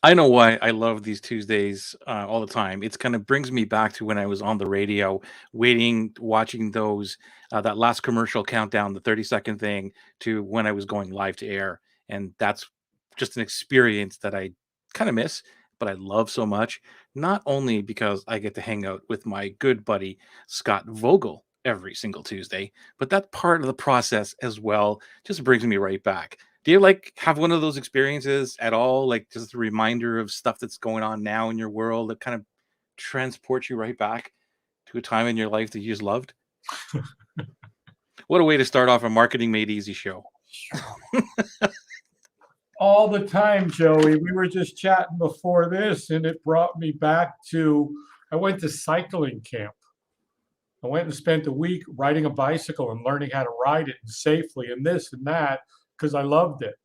I know why I love these Tuesdays all the time. It's kind of brings me back to when I was on the radio, waiting, watching those that last commercial countdown, the 30-second thing, to when I was going live to air, and that's just an experience that I kind of miss, but I love so much. Not only because I get to hang out with my good buddy Scott Vogel every single Tuesday, but that part of the process as well just brings me right back. Do you like have one of those experiences at all? Like just a reminder of stuff that's going on now in your world that kind of transports you right back to a time in your life that you just loved? What a way to start off a marketing made easy show. All the time, Joey. We were just chatting before this, and it brought me back to I went to cycling camp. I went and spent a week riding a bicycle and learning how to ride it safely and this and that because I loved it.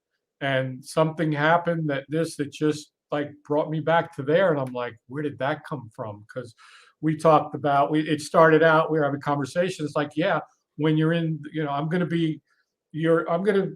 And something happened that just like brought me back to there. And I'm like, where did that come from? Because we talked about it started out, we were having conversations like, yeah, when you're in, I'm gonna be I'm gonna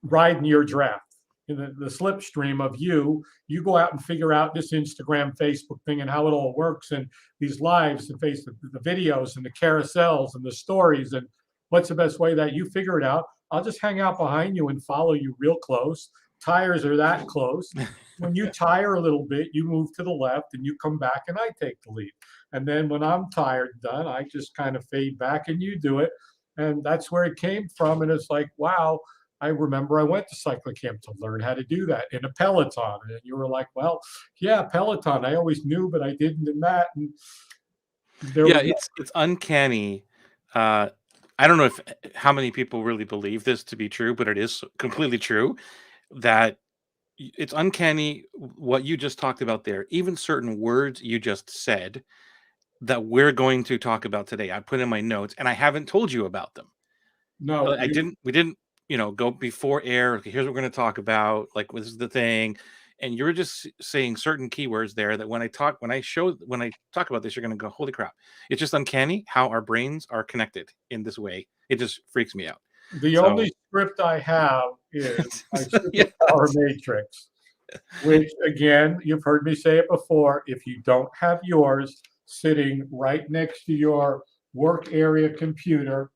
ride in your draft in the slipstream of you go out and figure out this Instagram, Facebook thing and how it all works and these lives and Facebook, the videos and the carousels and the stories and what's the best way that you figure it out. I'll just hang out behind you and follow you real close. Tires are that close. When you tire a little bit, you move to the left and you come back and I take the lead. And then when I'm tired and done, I just kind of fade back and you do it. And that's where it came from. And it's like, wow, I remember I went to cycling camp to learn how to do that in a peloton. And you were like, well, yeah, peloton. I always knew, but I didn't in that. And Yeah, it's uncanny. I don't know if how many people really believe this to be true, but it is completely true that it's uncanny what you just talked about there. Even certain words you just said that we're going to talk about today. I put in my notes and I haven't told you about them. no, I didn't we didn't, go before air. Okay, here's what we're going to talk about. Like this is the thing. And you're just saying certain keywords there that when I talk about this, you're going to go, holy crap. It's just uncanny how our brains are connected in this way. It just freaks me out. the So only script I have is my yeah. superpower matrix, which again, you've heard me say it before. If you don't have yours sitting right next to your work area computer,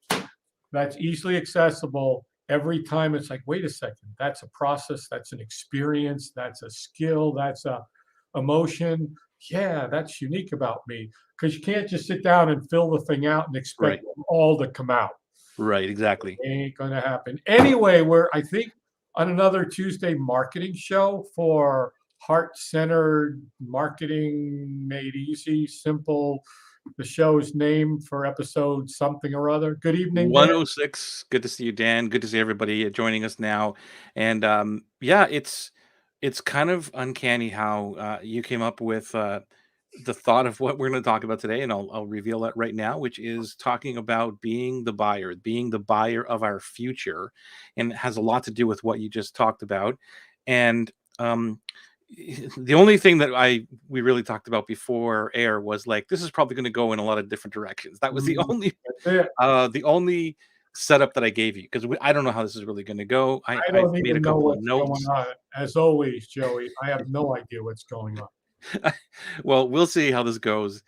that's easily accessible every time. It's like, wait a second, that's a process, that's an experience, that's a skill, that's a emotion. Yeah, that's unique about me. Because you can't just sit down and fill the thing out and Right. expect them all to come out. Right. Exactly. Ain't gonna happen. Anyway, we're I think on another Tuesday marketing show for heart-centered marketing made easy, simple. The show's name for episode something or other. Good evening, Dan. 106. Good to see you, Dan. Good to see everybody joining us now. And yeah, it's kind of uncanny how you came up with the thought of what we're going to talk about today, and I'll reveal that right now, which is talking about being the buyer of our future, and it has a lot to do with what you just talked about. And the only thing that we really talked about before air was like this is probably going to go in a lot of different directions. That was the Mm, only that's it. the only setup that I gave you because I don't know how this is really going to go. I I've don't made a even know couple of what's going notes. on. As always, Joey, I have no idea what's going on. Well, we'll see how this goes.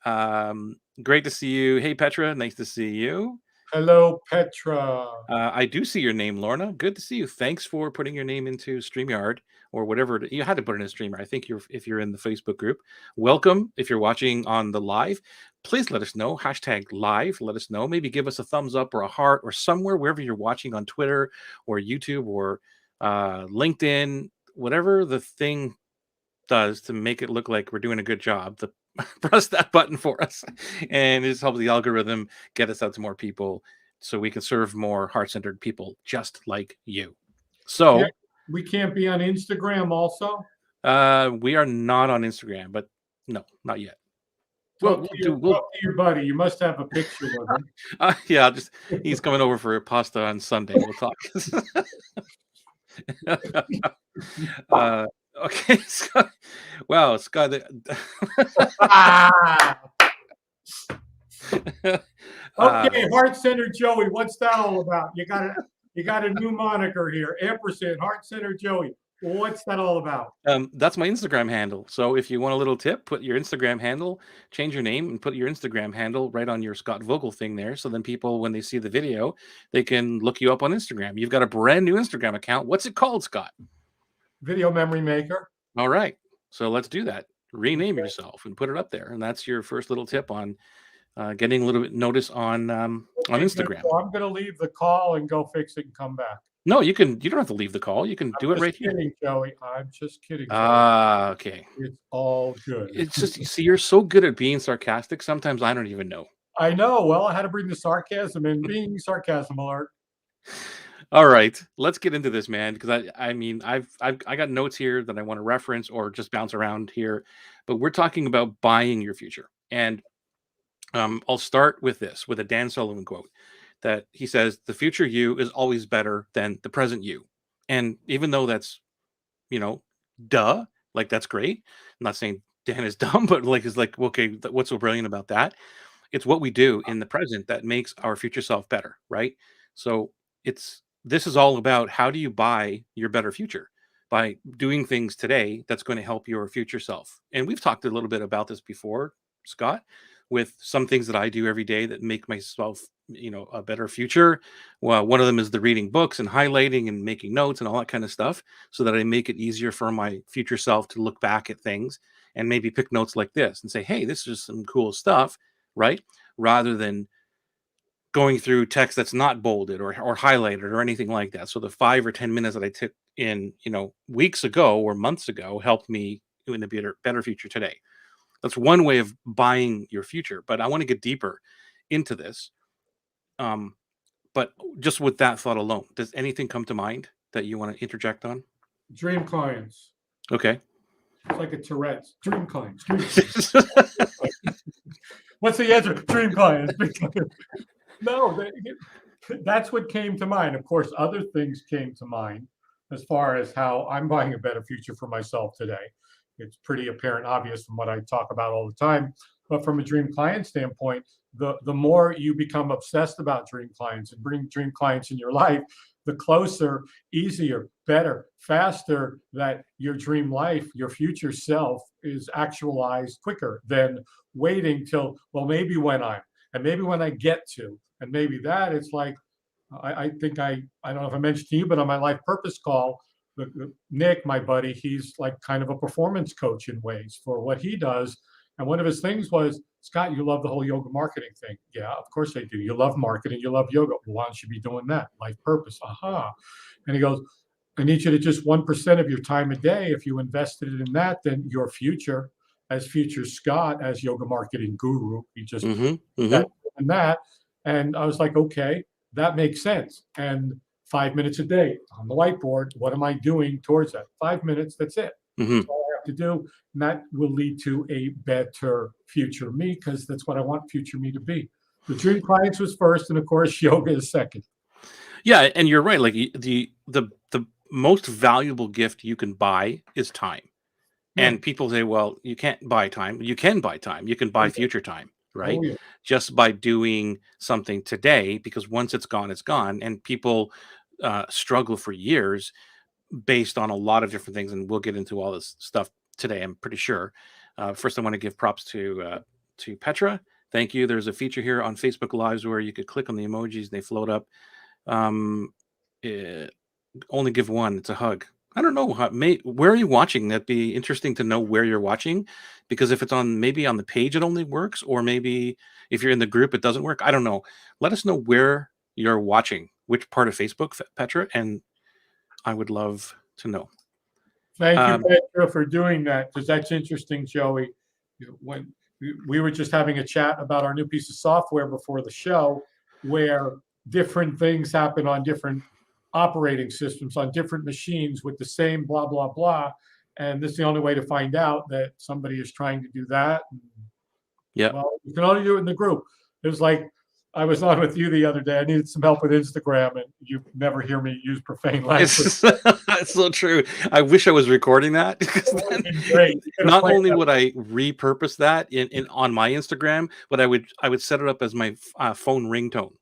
Great to see you. Hey, Petra, nice to see you. Hello, Petra. I do see your name, Lorna. Good to see you. Thanks for putting your name into StreamYard or whatever you had to put in a streamer. I think if you're in the Facebook group. Welcome. If you're watching on the live, please let us know. Hashtag live. Let us know. Maybe give us a thumbs up or a heart or somewhere wherever you're watching on Twitter or YouTube or LinkedIn, whatever the thing does to make it look like we're doing a good job. Press that button for us, and it just helps the algorithm get us out to more people, so we can serve more heart-centered people just like you. Can't, So we can't be on Instagram also? we are not on Instagram, but no, not yet. Talk to your buddy. You must have a picture with him. Yeah, he's coming over for pasta on Sunday. We'll talk. uh, okay, Scott. Wow, Scott. Ah! uh, Okay, Heart Center Joey, what's that all about? You got a new moniker here. Ampersand, Heart Center Joey. What's that all about? That's my Instagram handle. So if you want a little tip, put your Instagram handle, change your name, and put your Instagram handle right on your Scott Vogel thing there. So then people, when they see the video, they can look you up on Instagram. You've got a brand new Instagram account. What's it called, Scott? Video Memory Maker. All right. So let's do that. Rename Okay. yourself and put it up there. And that's your first little tip on getting a little bit notice on Okay, good. Instagram. So I'm going to leave the call and go fix it and come back. No, you don't have to leave the call. You can do it I'm right just kidding, here. Joey. I'm just kidding, Joey. Ah, okay. It's all good. It's just, you see, you're so good at being sarcastic. Sometimes I don't even know. I know. Well, I had to bring the sarcasm in. Being sarcasm alert. All right, let's get into this, man. Because I mean, I got notes here that I want to reference or just bounce around here, but we're talking about buying your future, and I'll start with this, with a Dan Sullivan quote that he says, "The future you is always better than the present you," and even though that's, you know, duh, like that's great. I'm not saying Dan is dumb, but like it's like, okay, what's so brilliant about that? It's what we do in the present that makes our future self better, right? So this is all about, how do you buy your better future? By doing things today that's going to help your future self. And we've talked a little bit about this before, Scott, with some things that I do every day that make myself, a better future. Well, one of them is the reading books and highlighting and making notes and all that kind of stuff, so that I make it easier for my future self to look back at things and maybe pick notes like this and say, hey, this is some cool stuff, right? Rather than going through text that's not bolded or highlighted or anything like that. So the 5 or 10 minutes that I took in, weeks ago or months ago helped me in a better future today. That's one way of buying your future. But I want to get deeper into this. But just with that thought alone, does anything come to mind that you want to interject on? Dream clients. Okay. It's like a Tourette's. Dream clients. Dream clients. What's the answer? Dream clients. No, that's what came to mind. Of course, other things came to mind as far as how I'm buying a better future for myself today. It's pretty apparent, obvious from what I talk about all the time. But from a dream client standpoint, the more you become obsessed about dream clients and bring dream clients in your life, the closer, easier, better, faster that your dream life, your future self is actualized quicker than waiting till, well, maybe when and maybe when I get to, and maybe that it's like, I think I don't know if I mentioned to you, but on my life purpose call, Nick, my buddy, he's like kind of a performance coach in ways for what he does. And one of his things was, Scott, you love the whole yoga marketing thing. Yeah, of course I do. You love marketing, you love yoga. Well, why don't you be doing that? Life purpose. Aha. And he goes, I need you to just 1% of your time a day. If you invested it in that, then your future, as future Scott, as yoga marketing guru, he just that. And I was like, okay, that makes sense. And 5 minutes a day on the whiteboard, what am I doing towards that? 5 minutes, that's it. That's all I have to do. And that will lead to a better future me, because that's what I want future me to be. The dream clients was first, and of course, yoga is second. Yeah, and you're right. Like the most valuable gift you can buy is time. And people say, well, you can't buy time. You can buy time. You can buy future time, right? Oh, yeah. Just by doing something today, because once it's gone, it's gone. And people struggle for years based on a lot of different things. And we'll get into all this stuff today, I'm pretty sure. First, I want to give props to Petra. Thank you. There's a feature here on Facebook Lives where you could click on the emojis and they float up. Only give one. It's a hug. I don't know where are you watching? That'd be interesting to know where you're watching, because if it's maybe on the page it only works, or maybe if you're in the group it doesn't work. I don't know. Let us know where you're watching, which part of Facebook, Petra, and I would love to know. Thank you, Petra, for doing that, because that's interesting, Joey. When we were just having a chat about our new piece of software before the show, where different things happen on different operating systems on different machines with the same blah, blah, blah. And this is the only way to find out that somebody is trying to do that. Yeah. Well, you can only do it in the group. It was like, I was on with you the other day. I needed some help with Instagram, and you never hear me use profane language. It's so true. I wish I was recording that, because then great. Not only would I repurpose that in on my Instagram, but I would set it up as my phone ringtone.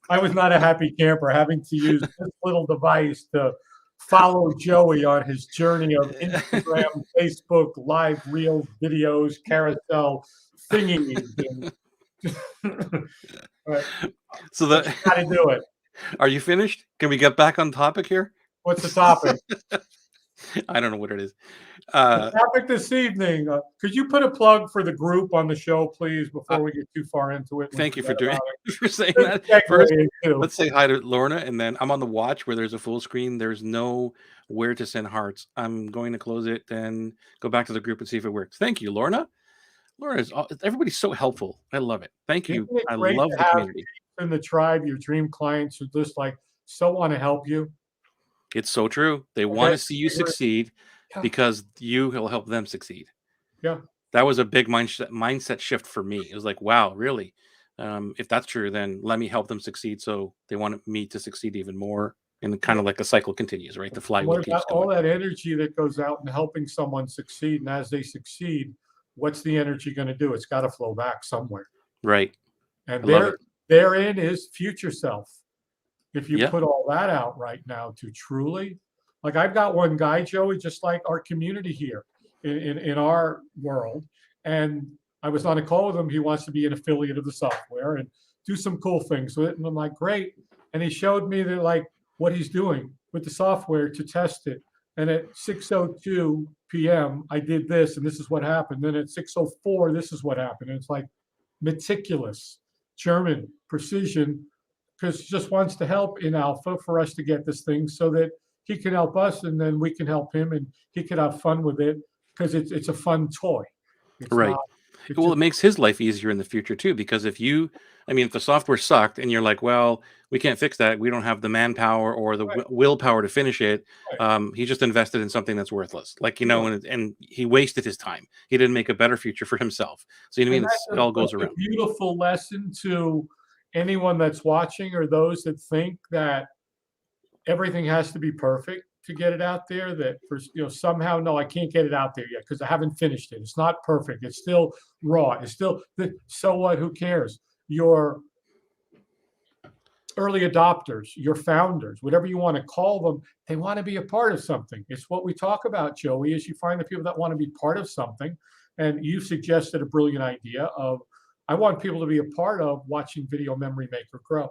I was not a happy camper having to use this little device to follow Joey on his journey of Instagram, Facebook, live reels, videos, carousel, thingies. But So but you got to do it. are you finished? Can we get back on topic here? What's the topic? I don't know what it is. The topic this evening. Could you put a plug for the group on the show, please, before we get too far into it? Thank you for doing for saying Good that. First, segue let's say hi to Lorna, and then I'm on the watch where there's a full screen. There's no where to send hearts. I'm going to close it, then go back to the group and see if it works. Thank you, Lorna. Everybody's so helpful. I love it. Thank you. Isn't it I great love to the have community. in the tribe your dream clients who just like so want to help you? It's so true. They want to see you succeed because you will help them succeed. Yeah. That was a big mindset shift for me. It was like, wow, really? If that's true, then let me help them succeed. So they want me to succeed even more. And kind of like the cycle continues, right? The flywheel What keeps about going. all that energy that goes out in helping someone succeed? And as they succeed, what's the energy going to do? It's got to flow back somewhere. Right. And therein is future self. If you put all that out right now to truly, like I've got one guy, Joey, just like our community here in our world. And I was on a call with him. He wants to be an affiliate of the software and do some cool things with it. And I'm like, great. And he showed me that like what he's doing with the software to test it. And at 6:02 p.m., I did this, and this is what happened. Then at 6:04, this is what happened. And it's like meticulous, German precision, because he just wants to help in alpha for us to get this thing so that he can help us, and then we can help him, and he can have fun with it because it's a fun toy. It's right. not, well, it makes his life easier in the future too, because if the software sucked and you're like, well, we can't fix that. We don't have the manpower or the willpower to finish it. He just invested in something that's worthless, like, and he wasted his time. He didn't make a better future for himself. So, it all goes around. A beautiful lesson to anyone that's watching or those that think that everything has to be perfect to get it out there, that for somehow, no, I can't get it out there yet because I haven't finished it. It's not perfect. It's still raw. It's still so what? Who cares? Your early adopters, your founders, whatever you want to call them, they want to be a part of something. It's what we talk about, Joey, is you find the people that want to be part of something. And you suggested a brilliant idea of, I want people to be a part of watching Video Memory Maker grow.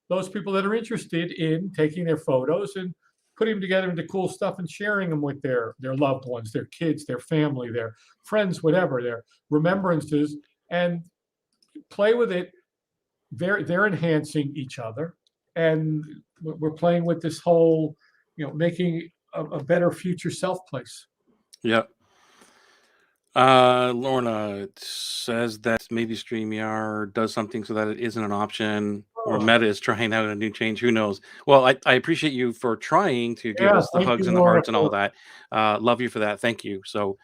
Those people that are interested in taking their photos and putting them together into cool stuff and sharing them with their loved ones, their kids, their family, their friends, whatever, their remembrances, and play with it. They're enhancing each other. And we're playing with this whole, making a better future self place. Yeah. Lorna says that maybe StreamYard does something so that it isn't an option, or Meta is trying out a new change. Who knows? Well, I appreciate you for trying to give us the hugs and the hearts and all that. Love you for that. Thank you. So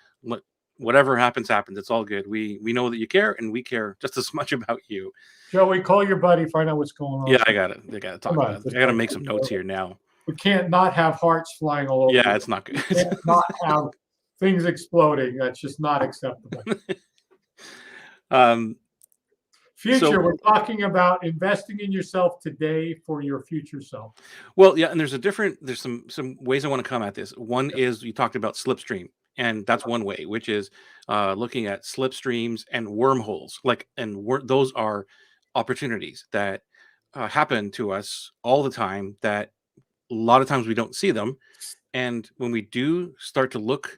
whatever happens. It's all good. We know that you care, and we care just as much about you. Joey, call your buddy, find out what's going on. Yeah, I got to talk about it. I got to make some notes here now. We can't not have hearts flying all over. Yeah, it's not good. We can't not have things exploding. That's just not acceptable. Future, we're talking about investing in yourself today for your future self. Well, yeah, and there's some ways I want to come at this. One is you talked about Slipstream, and that's one way, which is looking at Slipstreams and Wormholes. Those are opportunities that happen to us all the time, that a lot of times we don't see them. And when we do start to look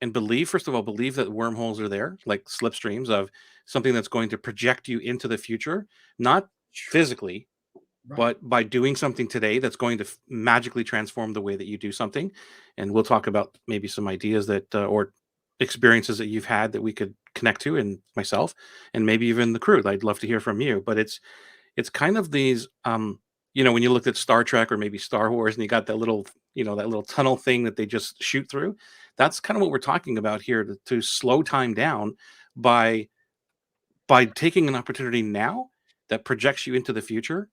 and believe that wormholes are there, like slipstreams of something that's going to project you into the future, not physically, but by doing something today that's going to magically transform the way that you do something. And we'll talk about maybe some ideas that or experiences that you've had that we could connect to, and myself, and maybe even the crew. I'd love to hear from you. But it's kind of these when you looked at Star Trek or maybe Star Wars, and you got that little tunnel thing that they just shoot through. That's kind of what we're talking about here, to slow time down by taking an opportunity now that projects you into the future,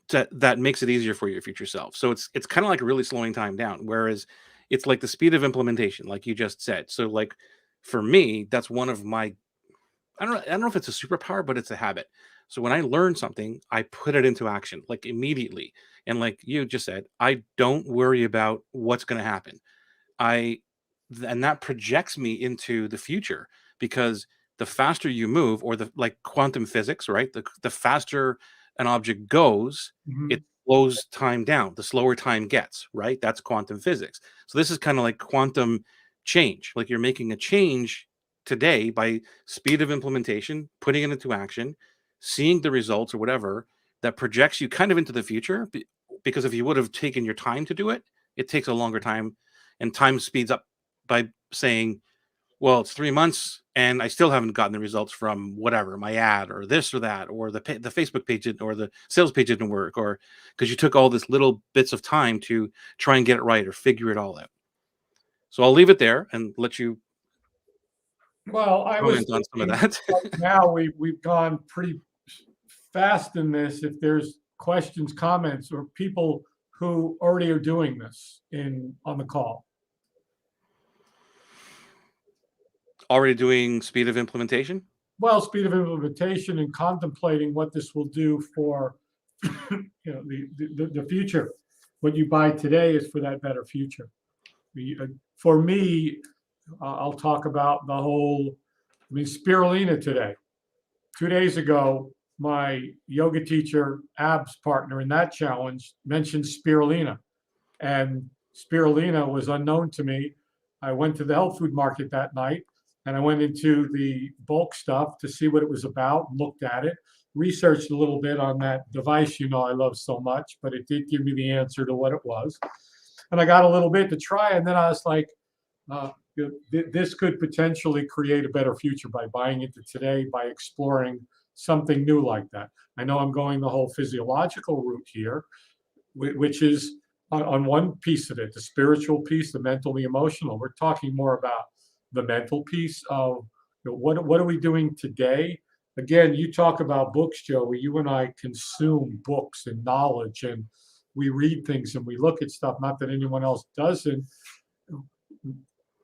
that makes it easier for your future self. So it's kind of like really slowing time down, whereas it's like the speed of implementation, like you just said. So like for me, that's one of my, I don't know if it's a superpower, but it's a habit. So when I learn something, I put it into action like immediately. And like you just said, I don't worry about what's going to happen. I and that projects me into the future because the faster you move, or the like quantum physics, right? The faster an object goes, Mhm. it slows time down. The slower time gets, right? That's quantum physics. So this is kind of like quantum change. Like you're making a change today by speed of implementation, putting it into action, seeing the results or whatever that projects you kind of into the future. Because if you would have taken your time to do it, it takes a longer time, and time speeds up by saying, well, it's 3 months and I still haven't gotten the results from whatever, my ad or this or that, or the Facebook page didn't, or the sales page didn't work, or because you took all this little bits of time to try and get it right or figure it all out. So I'll leave it there and let you Well, I was comment on some of thinking that. right now we've gone pretty fast in this. If there's questions, comments, or people who already are doing this in on the call. Already doing speed of implementation. Well, speed of implementation and contemplating what this will do for the future. What you buy today is for that better future. For me, I'll talk about the whole. I mean, spirulina today. 2 days ago, my yoga teacher, abs partner in that challenge, mentioned spirulina, and spirulina was unknown to me. I went to the health food market that night, and I went into the bulk stuff to see what it was about, looked at it, researched a little bit on that device I love so much, but it did give me the answer to what it was. And I got a little bit to try, and then I was like, uh, this could potentially create a better future by buying into today, by exploring something new like that. I know I'm going the whole physiological route here, which is on one piece of it, the spiritual piece, the mental, the emotional. We're talking more about the mental piece of what are we doing today? Again, you talk about books, Joey. You and I consume books and knowledge, and we read things and we look at stuff. Not that anyone else doesn't.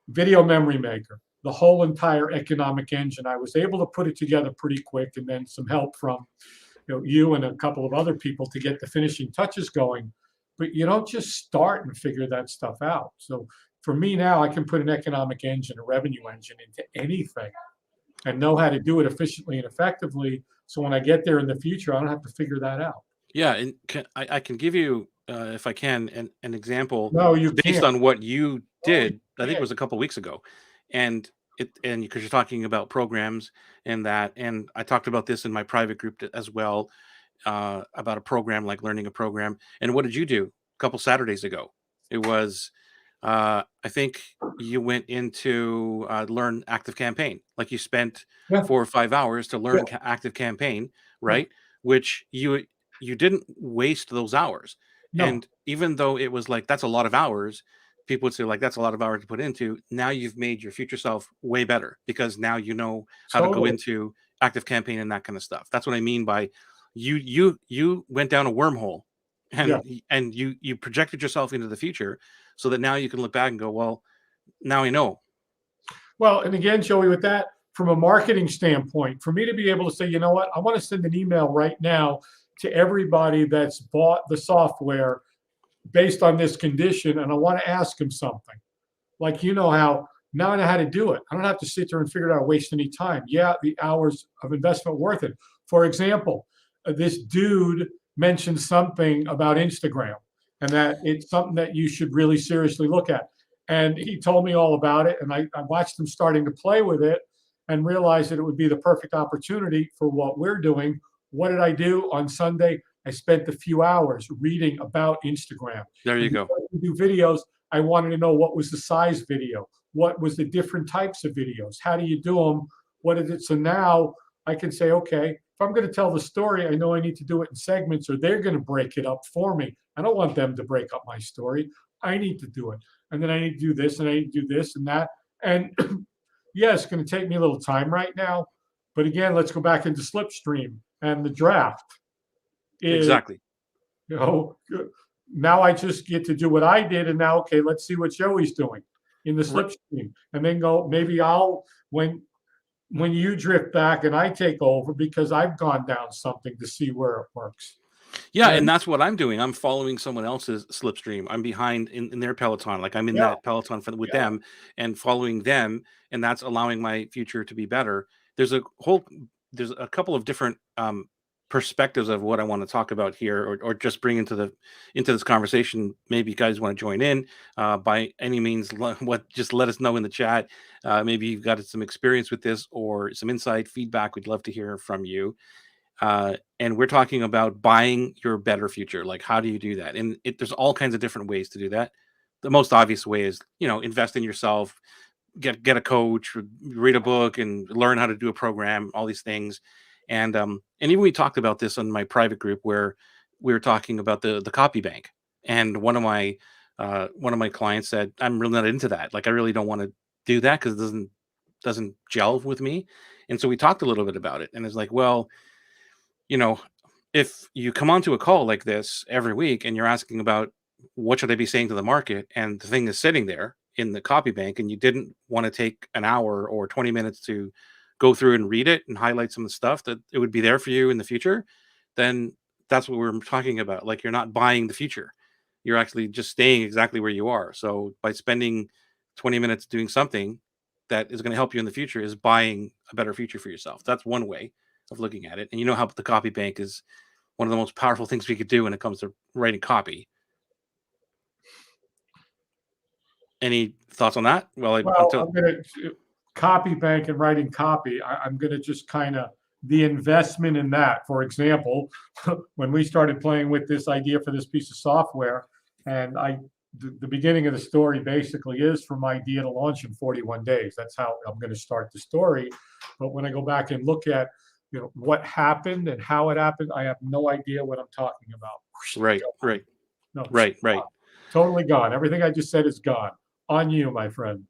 Video memory maker, the whole entire economic engine. I was able to put it together pretty quick, and then some help from you and a couple of other people to get the finishing touches going. But you don't just start and figure that stuff out. So for me now, I can put an economic engine, a revenue engine into anything and know how to do it efficiently and effectively. So when I get there in the future, I don't have to figure that out. Yeah, and I can give you, if I can, an example No, you based can't. on what you No, you did. I think it can't. was a couple weeks ago, and because you're talking about programs and that, and I talked about this in my private group as well, about a program, like learning a program. And what did you do a couple Saturdays ago? It was, I think you went into learn Active Campaign. Like you spent Yeah, 4 or 5 hours to yeah, learn Active Campaign, yeah. right? Which you didn't waste those hours. No, And even though it was like that's a lot of hours, people would say like that's a lot of hours to put into. Now you've made your future self way better because now you know how to go totally. into Active Campaign and that kind of stuff. That's what I mean by you went down a wormhole, Yeah. and you projected yourself into the future so that now you can look back and go, well, now I know. Well, and again, Joey, with that, from a marketing standpoint, for me to be able to say, you know what, I want to send an email right now to everybody that's bought the software based on this condition, and I want to ask them something. Like, how now I know how to do it. I don't have to sit there and figure it out, waste any time. Yeah, the hours of investment worth it. For example, this dude mentioned something about Instagram and that it's something that you should really seriously look at. And he told me all about it. And I watched him starting to play with it and realized that it would be the perfect opportunity for what we're doing. What did I do on Sunday? I spent a few hours reading about Instagram. There And you go. before I do videos, I wanted to know what was the size video, what was the different types of videos, how do you do them, what is it? So now I can say, okay, if I'm going to tell the story, I know I need to do it in segments, or they're going to break it up for me. I don't want them to break up my story. I need to do it. And then I need to do this, and I need to do this and that. And yeah, it's going to take me a little time right now. But again, let's go back into Slipstream and the draft is, Exactly. you know, now I just get to do what I did. And now, okay, let's see what Joey's doing in the Right. Slipstream. And then go, maybe I'll, when when you drift back and I take over because I've gone down something to see where it works. Yeah, and And that's what I'm doing. I'm following someone else's Slipstream. I'm behind in their peloton. Like I'm in yeah, that peloton with yeah. them and following them, and that's allowing my future to be better. There's a couple of different perspectives of what I want to talk about here, or just bring into this conversation. Maybe you guys want to join in by any means. What just let us know in the chat. Maybe you've got some experience with this or some insight feedback. We'd love to hear from you. And we're talking about buying your better future. Like, how do you do that? And there's all kinds of different ways to do that. The most obvious way is, invest in yourself, get a coach, read a book, and learn how to do a program. All these things, and even we talked about this on my private group where we were talking about the copy bank. And one of my clients said, "I'm really not into that. Like, I really don't want to do that because it doesn't gel with me." And so we talked a little bit about it, and it's like, well, you know, if you come onto a call like this every week and you're asking about what should I be saying to the market, and the thing is sitting there in the copy bank, and you didn't want to take an hour or 20 minutes to go through and read it and highlight some of the stuff that it would be there for you in the future, then that's what we're talking about. Like, you're not buying the future. You're actually just staying exactly where you are. So by spending 20 minutes doing something that is going to help you in the future is buying a better future for yourself. That's one way of looking at it. And you know how the copy bank is one of the most powerful things we could do when it comes to writing copy. Any thoughts on that? Well, Well, until I'm going to copy bank and writing copy. I'm going to just kind of the investment in that. For example, when we started playing with this idea for this piece of software, and the beginning of the story basically is from idea to launch in 41 days. That's how I'm going to start the story. But when I go back and look at what happened and how it happened, I have no idea what I'm talking about. right, No, right. totally gone. Everything I just said is gone. On you, my friend.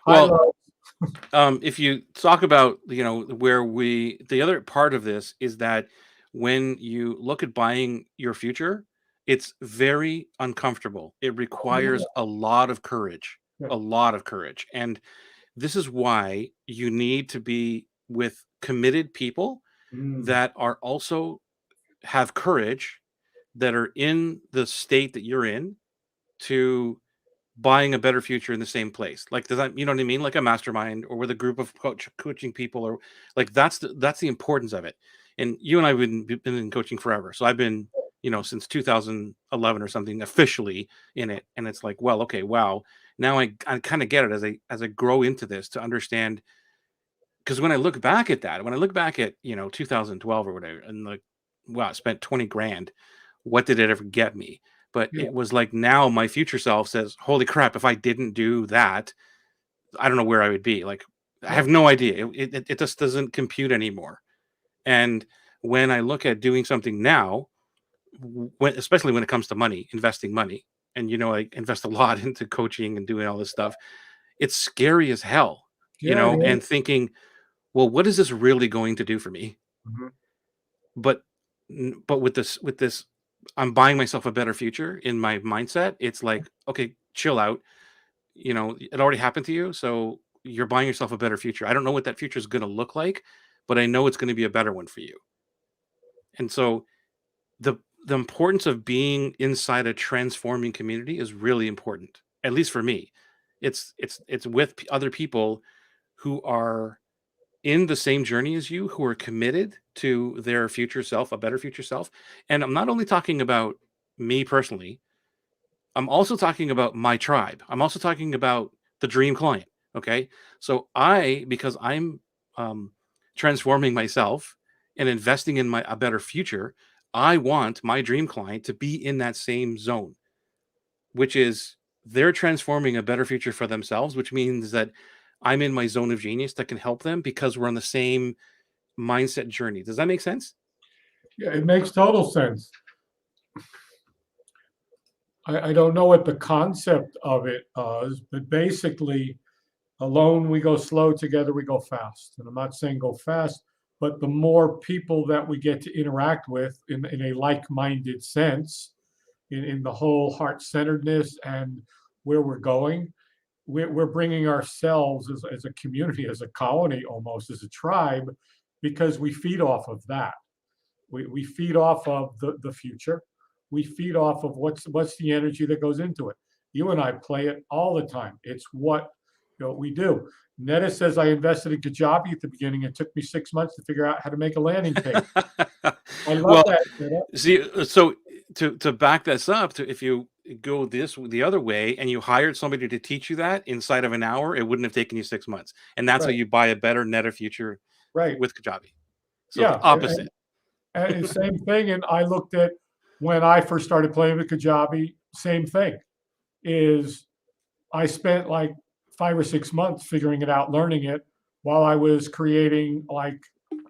Hi, Well, love. if you talk about the other part of this is that when you look at buying your future, it's very uncomfortable. It Oh, yeah. requires a lot of courage, Yeah. a lot of courage, and this is why you need to be with committed people Mm, that are also have courage, that are in the state that you're in, to buying a better future in the same place. Like, does that, you know what I mean? Like a mastermind or with a group of coaching people, or like that's the importance of it. And you and I have been in coaching forever. So I've been, since 2011 or something officially in it. And it's like, well, okay, wow. Now I kind of get it as I grow into this to understand. Because when I look back at that, when I look back at, 2012 or whatever, and like, wow, I spent 20 grand. What did it ever get me? But yeah. it was like, now my future self says, holy crap, if I didn't do that, I don't know where I would be. Like, I Yeah. have no idea. It just doesn't compute anymore. And when I look at doing something now, especially when it comes to money, investing money, and, I invest a lot into coaching and doing all this stuff, it's scary as hell, Yeah, it is. and thinking, well, what is this really going to do for me? Mhm. But but with this, I'm buying myself a better future in my mindset. It's like, okay, chill out. It already happened to you, so you're buying yourself a better future. I don't know what that future is going to look like, but I know it's going to be a better one for you. And so the the importance of being inside a transforming community is really important. At least for me, it's with other people who are in the same journey as you, who are committed to their future self, a better future self. And I'm not only talking about me personally, I'm also talking about my tribe. I'm also talking about the dream client. Okay. So because I'm um, transforming myself and investing in a better future, I want my dream client to be in that same zone, which is they're transforming a better future for themselves, which means that I'm in my zone of genius that can help them because we're on the same mindset journey. Does that make sense? Yeah, it makes total sense. I don't know what the concept of it is, but basically, alone we go slow, together we go fast. And I'm not saying go fast, but the more people that we get to interact with in a like-minded sense, in the whole heart-centeredness and where we're going, we're bringing ourselves as a community, as a colony, almost as a tribe, because we feed off of that. We feed off of the future. We feed off of what's the energy that goes into it. You and I play it all the time. It's what we do. Netta says I invested in Kajabi at the beginning. It took me 6 months to figure out how to make a landing page. I love Well, that, Netta. see, so to back this up, if you go the other way and you hired somebody to teach you that inside of an hour, it wouldn't have taken you 6 months. And that's how Right, you buy a better, netter future right. with Kajabi. So Yeah, opposite. and same thing. And I looked at when I first started playing with Kajabi, same thing. Is I spent like 5 or 6 months figuring it out, learning it, while I was creating like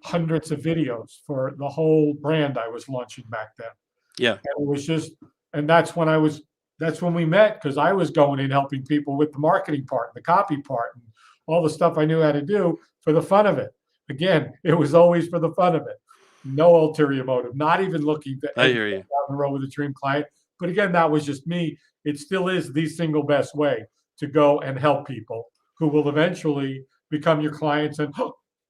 hundreds of videos for the whole brand I was launching back then. Yeah. And it was just, and that's when we met, because I was going in helping people with the marketing part, the copy part, and all the stuff I knew how to do for the fun of it. Again, it was always for the fun of it. No ulterior motive, not even looking to I hear you. down the road with a dream client. But again, that was just me. It still is the single best way to go and help people who will eventually become your clients. And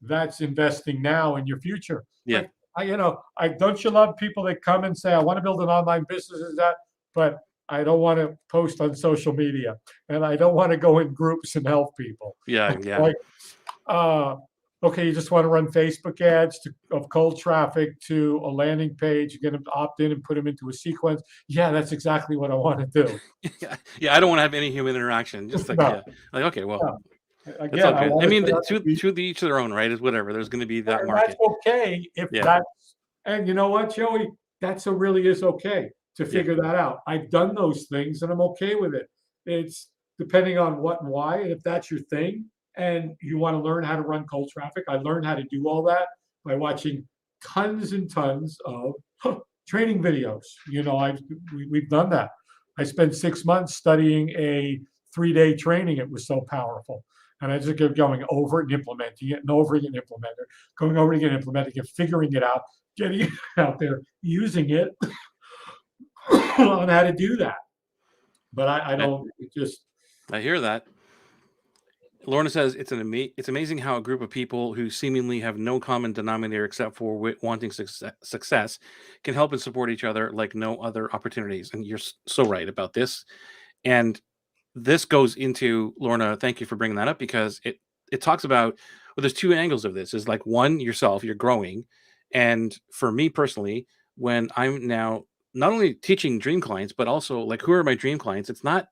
that's investing now in your future. Yeah. Like, I don't you love people that come and say, I want to build an online business, is that, but I don't want to post on social media and I don't want to go in groups and help people. Yeah. Yeah. Like, okay, you just want to run Facebook ads of cold traffic to a landing page. You're going to opt in and put them into a sequence. Yeah, that's exactly what I want to do. Yeah. I don't want to have any human interaction. Just like, No, yeah. Like, okay, well, no. that's Again, all I good. I want mean, to to each their own, right? Is whatever. There's going to be that and market. that's okay if Yeah. that's, and you know what, Joey? That's really is okay to figure that out. I've done those things and I'm okay with it. It's depending on what and why. And if that's your thing and you want to learn how to run cold traffic, I learned how to do all that by watching tons and tons of training videos. We've done that. I spent 6 months studying a 3-day training. It was so powerful. And I just kept going over it and implementing it and over it and implementing it, going over it again, implementing it, figuring it out, getting it out there, using it on how to do that. But I don't just. I hear that. Lorna says it's amazing how a group of people who seemingly have no common denominator except for wanting success can help and support each other like no other opportunities. And you're so right about this. And this goes into, Lorna, thank you for bringing that up, because it talks about, well, there's two angles of this. Is like, one, yourself, you're growing. And for me personally, when I'm now not only teaching dream clients, but also like, who are my dream clients? It's not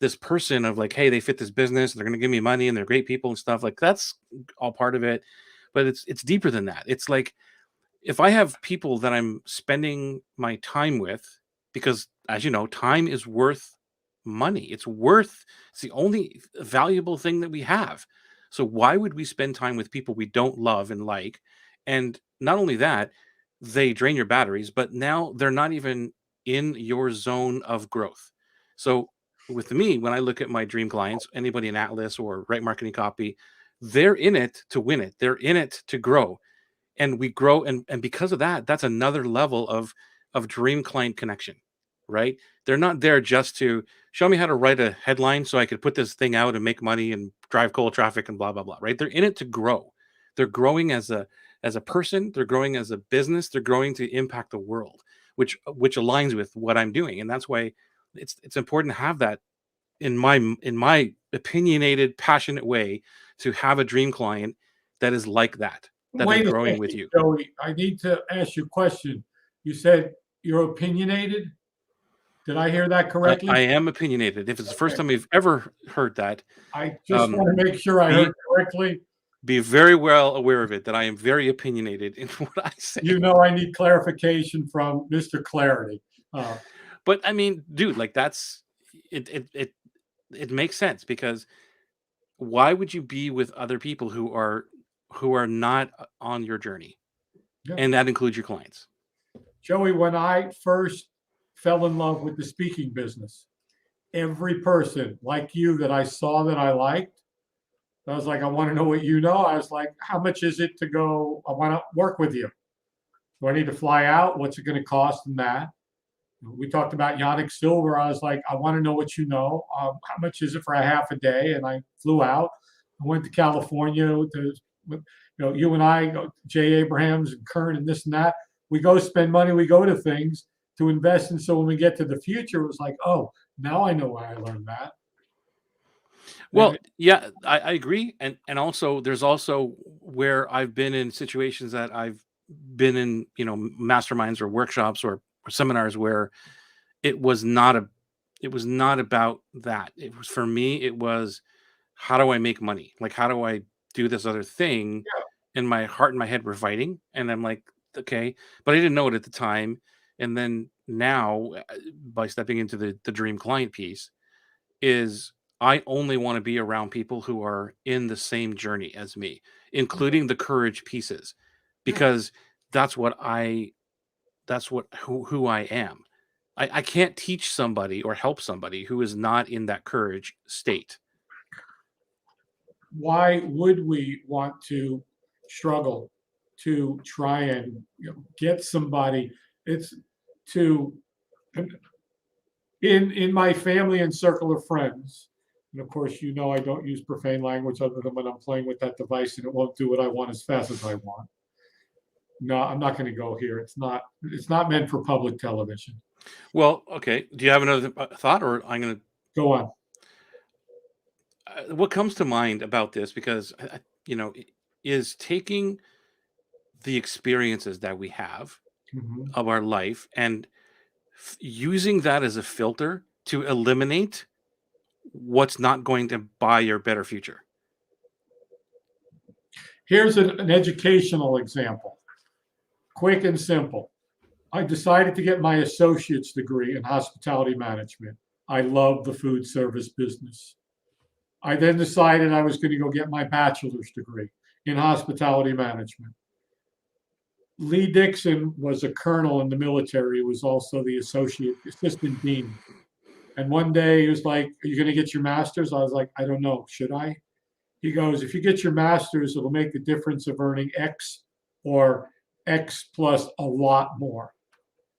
this person of like, hey, they fit this business, they're going to give me money and they're great people and stuff. Like, that's all part of it. But it's deeper than that. It's like, if I have people that I'm spending my time with, because as you know, time is worth money. It's the only valuable thing that we have. So why would we spend time with people we don't love and like? And not only that, they drain your batteries, but now they're not even in your zone of growth. So with me, when I look at my dream clients, anybody in Atlas or Right Marketing Copy, they're in it to win it. They're in it to grow. And we grow, and because of that, that's another level of dream client connection, right? They're not there just to show me how to write a headline so I could put this thing out and make money and drive cold traffic and blah blah blah, right? They're in it to grow. They're growing as a person. They're growing as a business. They're growing to impact the world, which aligns with what I'm doing. And that's why it's important to have that in my opinionated, passionate way, to have a dream client that is like that they're Wait a growing second, with you. Joey. I need to ask you a question. You said you're opinionated. Did I hear that correctly? I am opinionated. If it's the first time you've ever heard that, I just want to make sure I heard correctly. Be very well aware of it, that I am very opinionated in what I say. I need clarification from Mr. Clarity. But I mean, dude, like, that's it makes sense, because why would you be with other people who are not on your journey? Yeah. And that includes your clients. Joey, when I first fell in love with the speaking business, every person like you that I saw that I liked, I was like, I want to know what you know. I was like, how much is it to go? I want to work with you. Do I need to fly out? What's it going to cost and that? We talked about Yannick Silver. I was like, I want to know what you know. How much is it for a half a day? And I flew out. I went to California you and I, Jay Abrahams and Kern and this and that. We go spend money. We go to things to invest in. So when we get to the future, it was like, oh, now I know why I learned that. Well, yeah, I agree. And also there's also where I've been in situations that I've been in, masterminds or workshops or seminars where it was not a it was not about that. It was for me, it was how do I make money? Like how do I do this other thing? And my heart and my head were fighting. And I'm like, okay, but I didn't know it at the time. And then now by stepping into the dream client piece is I only want to be around people who are in the same journey as me, including the courage pieces, because that's what I that's what who I am. I can't teach somebody or help somebody who is not in that courage state. Why would we want to struggle to try and get somebody? It's to in my family and circle of friends, and of course, I don't use profane language other than when I'm playing with that device and it won't do what I want as fast as I want. No, I'm not going to go here. It's not meant for public television. Well, okay. Do you have another thought, or I'm going to Go on. what comes to mind about this? Because is taking the experiences that we have Mhm. of our life and using that as a filter to eliminate what's not going to buy your better future. Here's an educational example, quick and simple. I decided to get my associate's degree in hospitality management. I love the food service business. I then decided I was going to go get my bachelor's degree in hospitality management. Lee Dixon was a colonel in the military, he was also the assistant dean. And one day he was like, are you going to get your master's? I was like, I don't know. Should I? He goes, if you get your master's, it'll make the difference of earning X or X plus a lot more.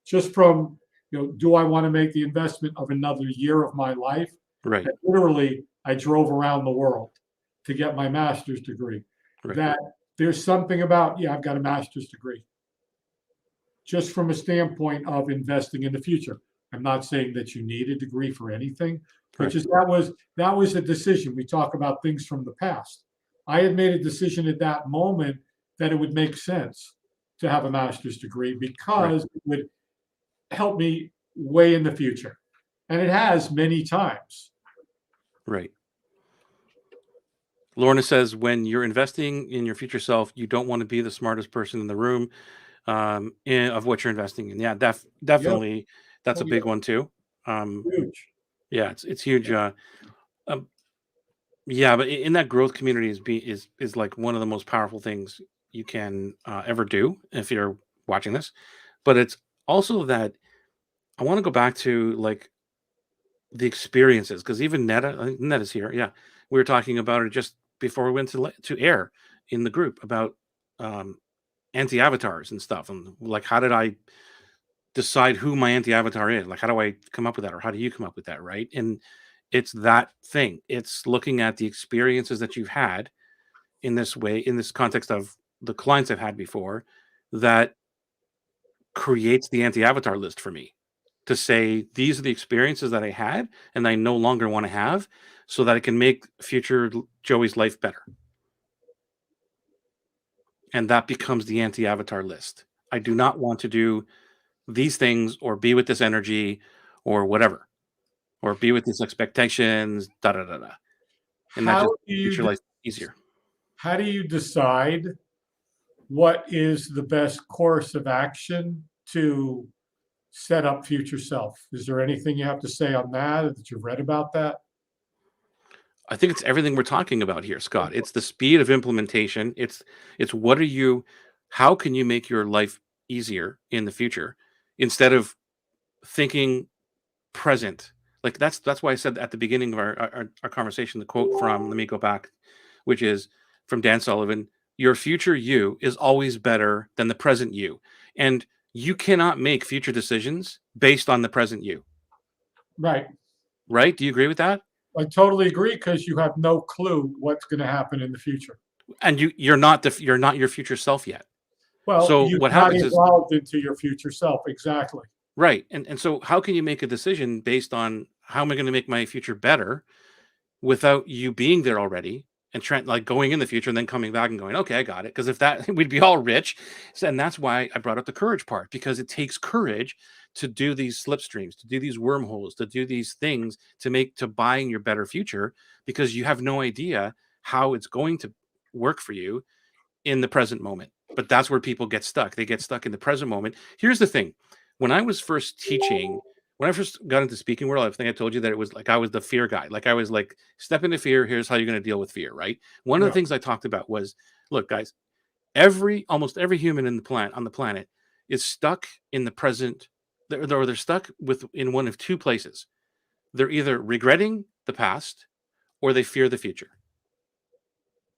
Just from, do I want to make the investment of another year of my life? Right. And literally, I drove around the world to get my master's degree. Right. That there's something about, I've got a master's degree. Just from a standpoint of investing in the future. I'm not saying that you need a degree for anything, but just that was a decision. We talk about things from the past. I had made a decision at that moment that it would make sense to have a master's degree because it would help me way in the future. And it has many times. Right. Lorna says, when you're investing in your future self, you don't want to be the smartest person in the room of what you're investing in. Yeah, definitely. That's a big one too. Huge. Yeah, it's huge. Yeah, but in that growth community is like one of the most powerful things you can ever do if you're watching this. But it's also that I want to go back to like the experiences, because even Netta, I think Netta's here. Yeah, we were talking about it just before we went to air in the group about anti-avatars and stuff, and like how did I decide who my anti-avatar is? Like how do I come up with that, or how do you come up with that, right? And it's that thing. It's looking at the experiences that you've had in this way, in this context of the clients I've had before, that creates the anti-avatar list for me to say these are the experiences that I had and I no longer want to have, so that I can make future Joey's life better. And that becomes the anti-avatar list. I do not want to do these things or be with this energy or whatever, or be with these expectations, da da da da. And that just makes your life easier. How do you decide what is the best course of action to set up future self? Is there anything you have to say on that you've read about that? I think it's everything we're talking about here, Scott. It's the speed of implementation. It's how can you make your life easier in the future instead of thinking present. Like that's why I said at the beginning of our conversation, the quote from, let me go back, which is from Dan Sullivan: your future you is always better than the present you. And you cannot make future decisions based on the present you. Right. Right? Do you agree with that? I totally agree because you have no clue what's going to happen in the future. And you're not your future self yet. Well, So you've what not happens is, evolved into your future self. Exactly. right. And so how can you make a decision based on how am I going to make my future better without you being there already and trying, like, going in the future and then coming back and going, okay, I got it. Because if that, we'd be all rich. So, and that's why I brought up the courage part, because it takes courage to do these slipstreams, to do these wormholes, to do these things to buying your better future, because you have no idea how it's going to work for you in the present moment. But that's where people get stuck. They get stuck in the present moment. Here's the thing. When I was first teaching, when I first got into speaking world, I think I told you that it was like I was the fear guy. Like I was like, step into fear. Here's how you're going to deal with fear, right? One of the Yeah. things I talked about was, look, guys, almost every human on the planet is stuck in the present. They're stuck in one of two places. They're either regretting the past or they fear the future.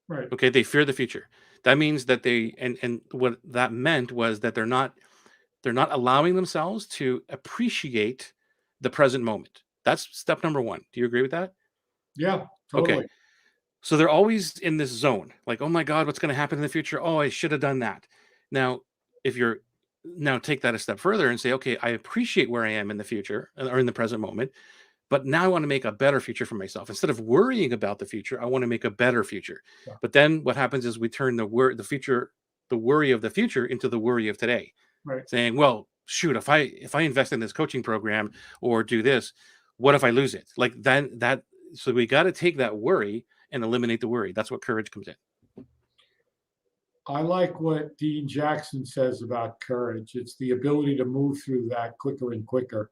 Right. Okay, they fear the future. That means that and what that meant was that they're not allowing themselves to appreciate the present moment. That's step number one. Do you agree with that? Yeah. Okay. Totally. So they're always in this zone, like, oh my God, what's going to happen in the future? Oh, I should have done that. Now, if you're now take that a step further and say, okay, I appreciate where I am in the future or in the present moment, but now I want to make a better future for myself. Instead of worrying about the future, I want to make a better future. Yeah. But then what happens is we turn the worry of the future into the worry of today. Right. Saying, well, shoot, if I invest in this coaching program or do this, what if I lose it? Like then so we got to take that worry and eliminate the worry. That's what courage comes in. I like what Dean Jackson says about courage. It's the ability to move through that quicker and quicker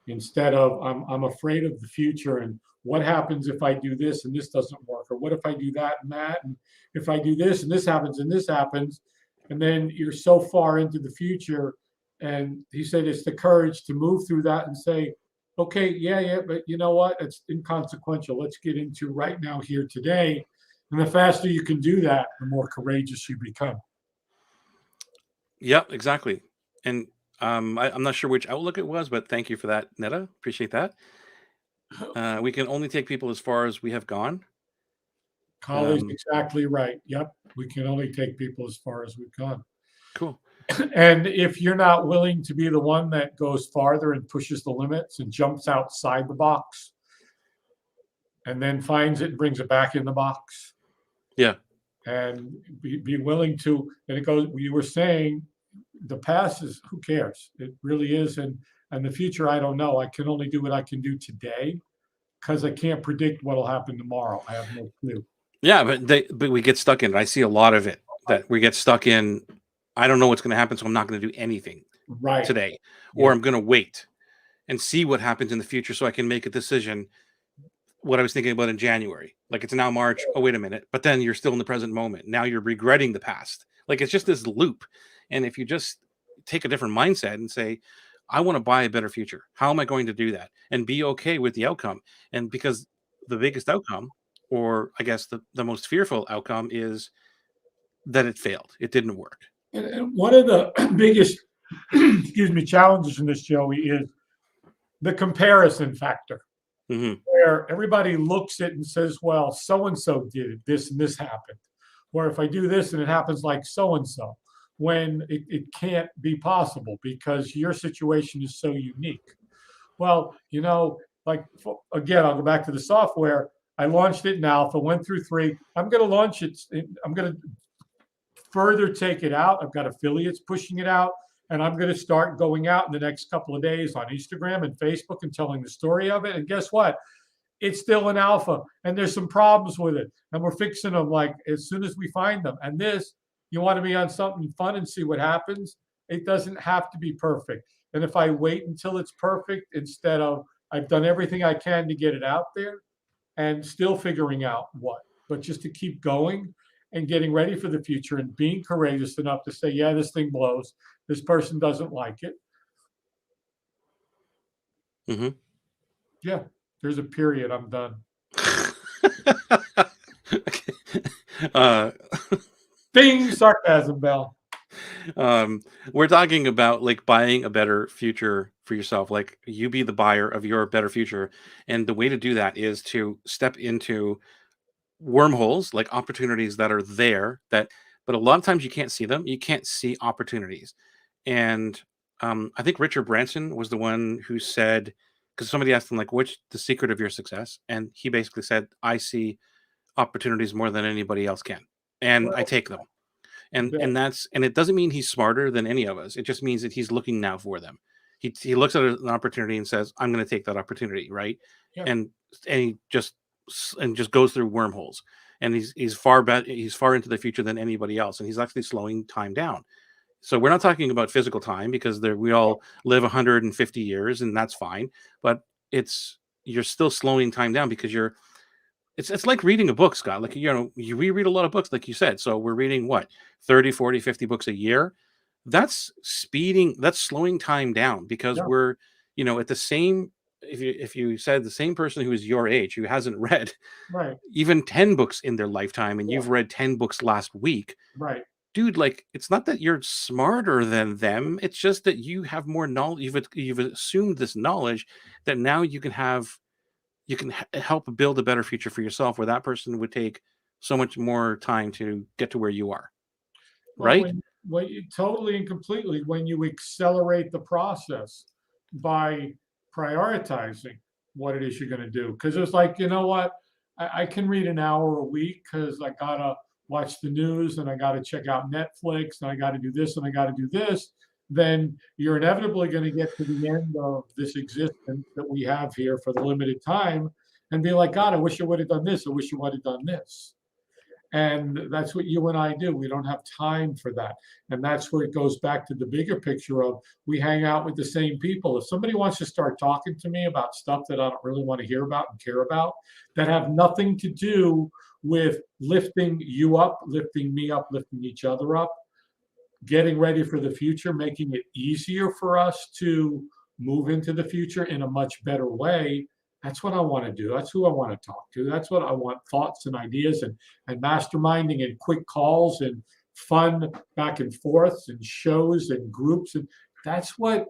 instead of I'm afraid of the future and what happens if I do this and this doesn't work, or what if I do that and if I do this and this happens and then you're so far into the future. And he said it's the courage to move through that and say, okay, yeah, but you know what? It's inconsequential. Let's get into right now, here, today. And the faster you can do that, the more courageous you become. Yep, exactly. And I'm not sure which outlook it was, but thank you for that, Netta. Appreciate that. We can only take people as far as we have gone. Collie's exactly right. Yep. We can only take people as far as we've gone. Cool. And if you're not willing to be the one that goes farther and pushes the limits and jumps outside the box and then finds it and brings it back in the box. Yeah. And be willing to, and it goes, you were saying the past is, who cares? It really is. And the future, I don't know. I can only do what I can do today because I can't predict what'll happen tomorrow. I have no clue. Yeah, but we get stuck in it. I see a lot of it that we get stuck in. I don't know what's going to happen, so I'm not going to do anything today, or I'm going to wait and see what happens in the future so I can make a decision. What I was thinking about in January, like it's now March. Oh, wait a minute. But then you're still in the present moment. Now you're regretting the past. Like it's just this loop. And if you just take a different mindset and say, I want to buy a better future. How am I going to do that? And be okay with the outcome. And because the biggest outcome, or I guess the most fearful outcome, is that it failed. It didn't work. And one of the biggest, challenges in this, Joey, is the comparison factor. Mm-hmm. Where everybody looks at it and says, well, so-and-so did it, this and this happened. Or if I do this and it happens like so-and-so, when it can't be possible because your situation is so unique. Well, like, again, I'll go back to the software. I launched it in alpha, went through 3. I'm going to launch it. I'm going to further take it out. I've got affiliates pushing it out. And I'm going to start going out in the next couple of days on Instagram and Facebook and telling the story of it. And guess what? It's still an alpha and there's some problems with it. And we're fixing them like as soon as we find them. And this, you want to be on something fun and see what happens. It doesn't have to be perfect. And if I wait until it's perfect, instead of I've done everything I can to get it out there and still figuring out what, but just to keep going and getting ready for the future and being courageous enough to say, yeah, this thing blows. This person doesn't like it. Mm-hmm. Yeah, there's a period. I'm done. Ding, sarcasm bell. um, we're talking about like buying a better future for yourself. Like you be the buyer of your better future, and the way to do that is to step into wormholes, like opportunities that are there. That, but a lot of times you can't see them. You can't see opportunities, and I think Richard Branson was the one who said, because somebody asked him like, "What's the secret of your success?" And he basically said, "I see opportunities more than anybody else can, and I Well, take them." and yeah, and that's, and it doesn't mean he's smarter than any of us. It just means that he's looking now for them. He looks at an opportunity and says, I'm going to take that opportunity, right? yeah, And and he just and just goes through wormholes, and he's far into the future than anybody else, and he's actually slowing time down. So we're not talking about physical time, because we all live 150 years, and that's fine. But it's, you're still slowing time down because it's like reading a book, Scott. Like, we read a lot of books, like you said. So we're reading what, 30, 40, 50 books a year. That's slowing time down, because yeah, we're, at the same, if you said the same person who is your age, who hasn't read right, even 10 books in their lifetime, and yeah, you've read 10 books last week, right. dude, like, it's not that you're smarter than them. It's just that you have more knowledge. You've assumed this knowledge that now you can help build a better future for yourself, where that person would take so much more time to get to where you are, Well, right? when you totally and completely, when you accelerate the process by prioritizing what it is you're going to do, because it's like, you know what, I can read an hour a week because I gotta watch the news and I gotta check out Netflix and I gotta do this and I gotta do this. Then you're inevitably going to get to the end of this existence that we have here for the limited time and be like, God, I wish I would have done this. I wish I would have done this. And that's what you and I do. We don't have time for that. And that's where it goes back to the bigger picture of we hang out with the same people. If somebody wants to start talking to me about stuff that I don't really want to hear about and care about, that have nothing to do with lifting you up, lifting me up, lifting each other up, getting ready for the future, making it easier for us to move into the future in a much better way. That's what I want to do. That's who I want to talk to. That's what I want, thoughts and ideas and masterminding and quick calls and fun back and forths and shows and groups. And that's what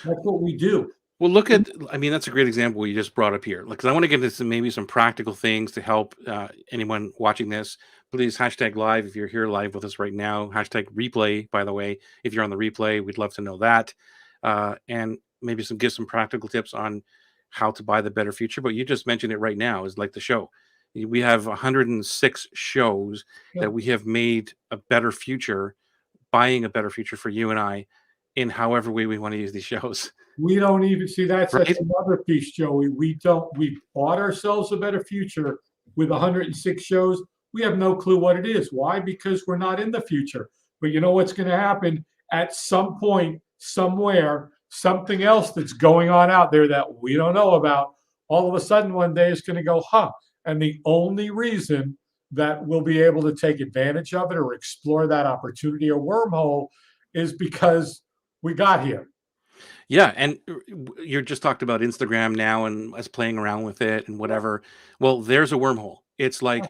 that's what we do. Well, look at, I mean, that's a great example you just brought up here. Like, 'cause I want to get into maybe some practical things to help anyone watching this. Please hashtag live if you're here live with us right now. Hashtag replay, by the way. If you're on the replay, we'd love to know that. And maybe give some practical tips on how to buy the better future. But you just mentioned it right now, is like the show. We have 106 shows Yeah. that we have made a better future, buying a better future for you and I, in however way we want to use these shows. We don't even see that's Right? another piece, Joey. We bought ourselves a better future with 106 shows. We have no clue what it is. Why? Because we're not in the future. But you know what's going to happen at some point, somewhere, something else that's going on out there that we don't know about. All of a sudden, one day it's going to go, huh? And the only reason that we'll be able to take advantage of it or explore that opportunity or wormhole is because we got here. Yeah, and you just talked about Instagram now and us playing around with it and Yeah, whatever. Well, there's a wormhole. It's like,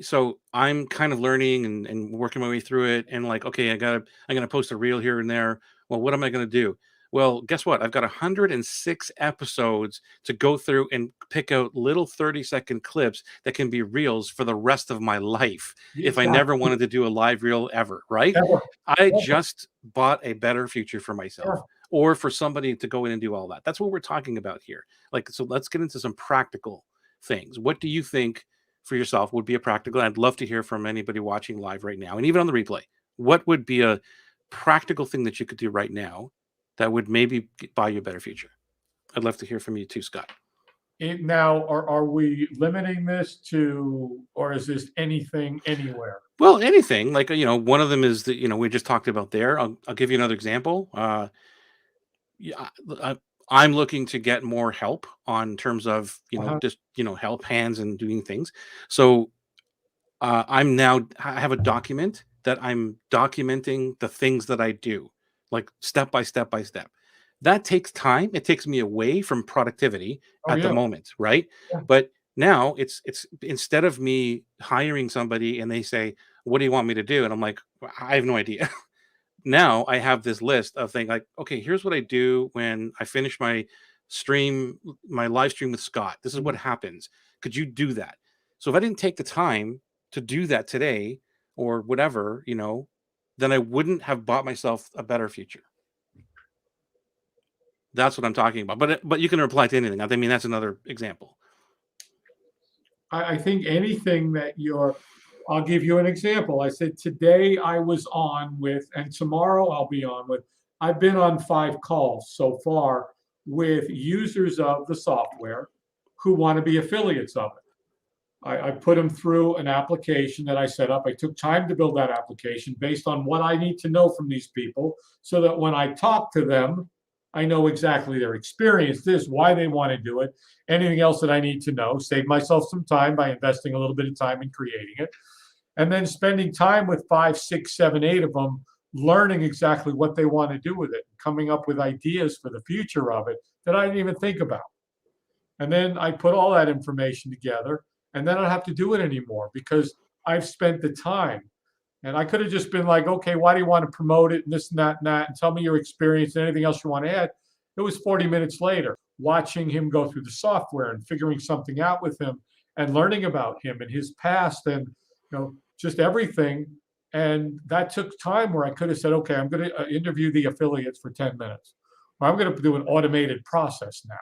so I'm kind of learning and working my way through it, and like, okay, I'm gonna post a reel here and there. Well, what am I gonna do? Well, guess what? I've got 106 episodes to go through and pick out little 30-second clips that can be reels for the rest of my life if I never exactly. wanted to do a live reel ever, right? Ever, I ever. just bought a better future for Yeah. myself, or for somebody to go in and do all that. That's what we're talking about here. Like, so let's get into some practical things. What do you think for yourself would be a practical? I'd love to hear from anybody watching live right now and even on the replay. What would be a practical thing that you could do right now that would maybe buy you a better future? I'd love to hear from you too, Scott. Now, are we limiting this to, or is this anything, anywhere? Well, anything like, one of them is that, we just talked about there. I'll give you another example. Yeah, I'm looking to get more help on terms of, Uh-huh. just, help hands and doing things. So I have a document that I'm documenting the things that I do, like step by step by step. That takes time. It takes me away from productivity Oh, at the yeah. moment, right? Yeah. But now it's instead of me hiring somebody and they say, "What do you want me to do?" and I'm like, "I have no idea." now I have this list of things like, okay, here's what I do when I finish my live stream with Scott. This is what happens. Could you do that? So if I didn't take the time to do that today or whatever, then I wouldn't have bought myself a better future. That's what I'm talking about. But you can reply to anything. I mean, that's another example. I think anything that I'll give you an example. I said today I was on with, and tomorrow I'll be on with, I've been on 5 calls so far with users of the software who want to be affiliates of it. I put them through an application that I set up. I took time to build that application based on what I need to know from these people so that when I talk to them, I know exactly their experience, why they want to do it, anything else that I need to know, save myself some time by investing a little bit of time in creating it, and then spending time with 5, 6, 7, 8 of them, learning exactly what they want to do with it, coming up with ideas for the future of it that I didn't even think about. And then I put all that information together, and then I don't have to do it anymore because I've spent the time. And I could have just been like, okay, why do you want to promote it and this and that and that, and tell me your experience and anything else you want to add. It was 40 minutes later, watching him go through the software and figuring something out with him and learning about him and his past and just everything. And that took time where I could have said, okay, I'm going to interview the affiliates for 10 minutes. Or I'm going to do an automated process now.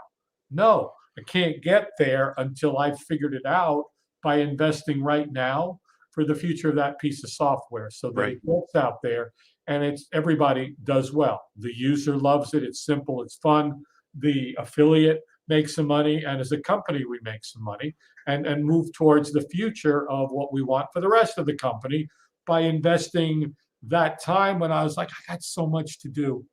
No, I can't get there until I've figured it out by investing right now for the future of that piece of software so that it gets out there and everybody does well. The user loves it. It's simple. It's fun. The affiliate makes some money. And as a company, we make some money and move towards the future of what we want for the rest of the company by investing that time when I was like, I got so much to do.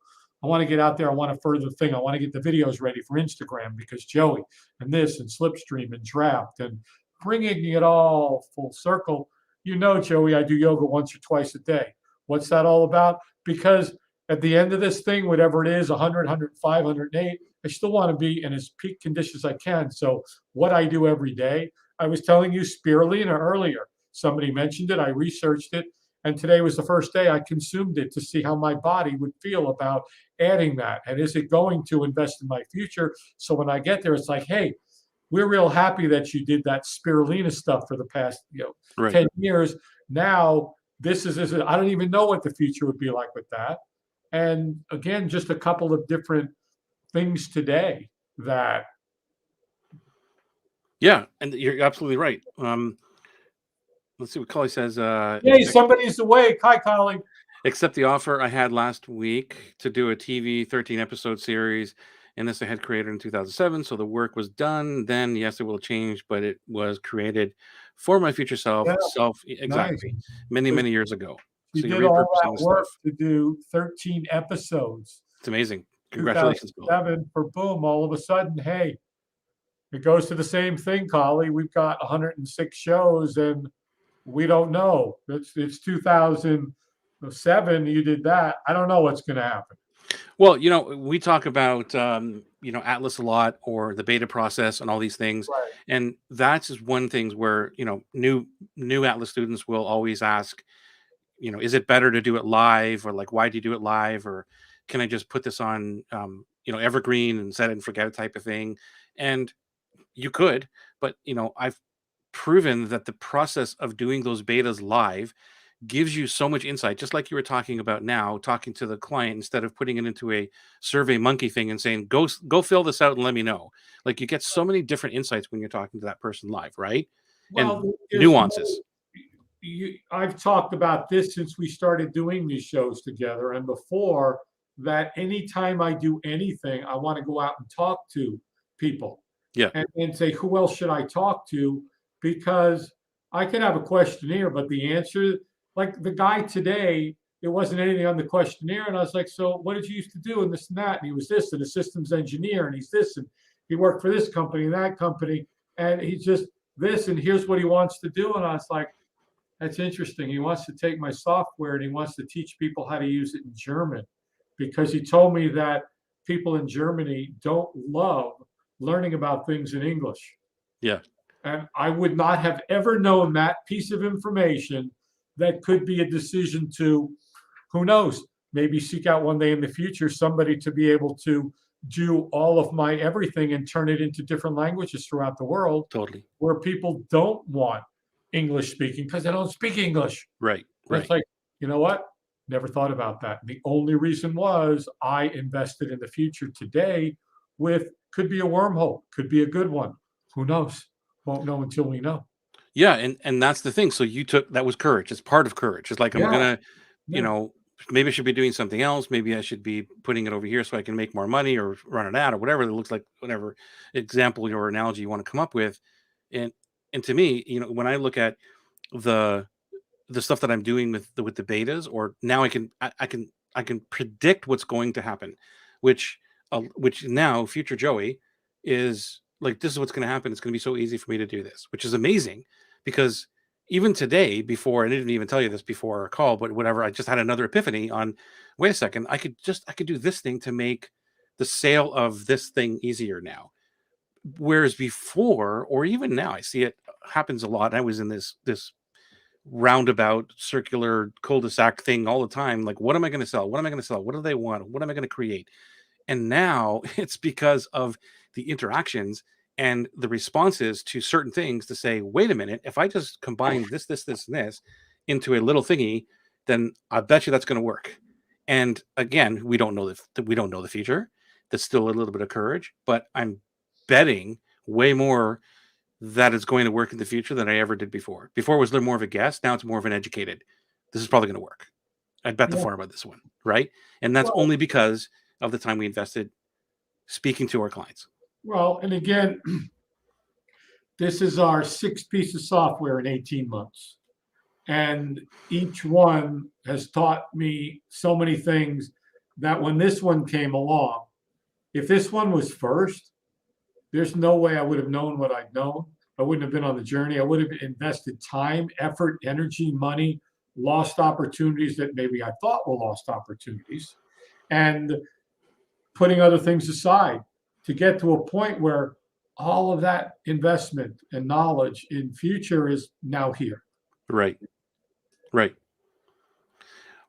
I want to get out there. I want to further the thing. I want to get the videos ready for Instagram because Joey and this and Slipstream and Draft and bringing it all full circle. Joey, I do yoga once or twice a day. What's that all about? Because at the end of this thing, whatever it is, 100, 105, 108, I still want to be in as peak condition as I can. So what I do every day, I was telling you spirulina earlier. Somebody mentioned it. I researched it. And today was the first day I consumed it to see how my body would feel about adding that. And is it going to invest in my future? So when I get there, it's like, hey, we're real happy that you did that spirulina stuff for the past 10 years. Now, this is I don't even know what the future would be like with that. And again, just a couple of different things today that. Yeah, and you're absolutely right. Let's see what Collie says. Hey, somebody's awake. Hi, Collie. Accept the offer I had last week to do a TV 13-episode series. And this I had created in 2007. So the work was done. Then, yes, it will change, but it was created for my future self. Exactly. Nice. Many years ago. You did all that work to do 13 episodes. It's amazing. Congratulations, Bill. For boom, all of a sudden, hey, it goes to the same thing, Collie. We've got 106 shows and we don't know. It's 2007. You did that. I don't know what's going to happen. Well, we talk about, Atlas a lot or the beta process and all these things. Right. And that's just one thing where, new Atlas students will always ask, is it better to do it live or like, why do you do it live? Or can I just put this on, Evergreen and set it and forget it type of thing? And you could, but, I've proven that the process of doing those betas live gives you so much insight, just like you were talking about now, talking to the client instead of putting it into a survey monkey thing and saying, go fill this out and let me know. Like you get so many different insights when you're talking to that person live, right? Well, and nuances. I've talked about this since we started doing these shows together. And before that, anytime I do anything, I want to go out and talk to people. Yeah. And say, who else should I talk to? Because I can have a questionnaire, but the answer, like the guy today, it wasn't anything on the questionnaire. And I was like, so what did you used to do? And this and that. And he was this and a systems engineer. And he's this. And he worked for this company and that company. And he's just this. And here's what he wants to do. And I was like, that's interesting. He wants to take my software and he wants to teach people how to use it in German. Because he told me that people in Germany don't love learning about things in English. Yeah. And I would not have ever known that piece of information that could be a decision to, who knows, maybe seek out one day in the future somebody to be able to do all of my everything and turn it into different languages throughout the world, Totally. where people don't want English speaking because they don't speak English. Right. And it's Right. like, you know what? Never thought about that. The only reason was I invested in the future today with, could be a wormhole, could be a good one. Who knows? Won't know until we know. Yeah, and that's the thing. So you took that was courage. It's part of courage. It's like I'm Yeah, gonna, you yeah. know, maybe I should be doing something else. Maybe I should be putting it over here so I can make more money or run an ad or whatever it looks like, whatever example or analogy you want to come up with. And and to me, when I look at the the stuff that I'm doing with the betas, or now I can predict what's going to happen, which now future Joey is like, this is what's going to happen. It's going to be so easy for me to do this, which is amazing because even today, before, I didn't even tell you this before our call, but whatever, I just had another epiphany on, wait a second, I could do this thing to make the sale of this thing easier now. Whereas before, or even now, I see it happens a lot. I was in this roundabout circular cul-de-sac thing all the time. Like, what am I going to sell? What am I going to sell? What do they want? What am I going to create? And now it's because of the interactions and the responses to certain things to say, wait a minute, if I just combine this, and this into a little thingy, then I bet you that's going to work. And again, we don't know the future. There's still a little bit of courage, but I'm betting way more that it's going to work in the future than I ever did before. Before it was a little more of a guess. Now it's more of an educated. This is probably going to work. I'd bet the Yeah. farm on this one, right? And that's Well, only because of the time we invested speaking to our clients. well, and again, this is our sixth piece of software in 18 months. And each one has taught me so many things that when this one came along, if this one was first, there's no way I would have known what I'd known. I wouldn't have been on the journey. I would have invested time, effort, energy, money, lost opportunities that maybe I thought were lost opportunities, and putting other things aside to get to a point where all of that investment and knowledge in future is now here. Right. Right.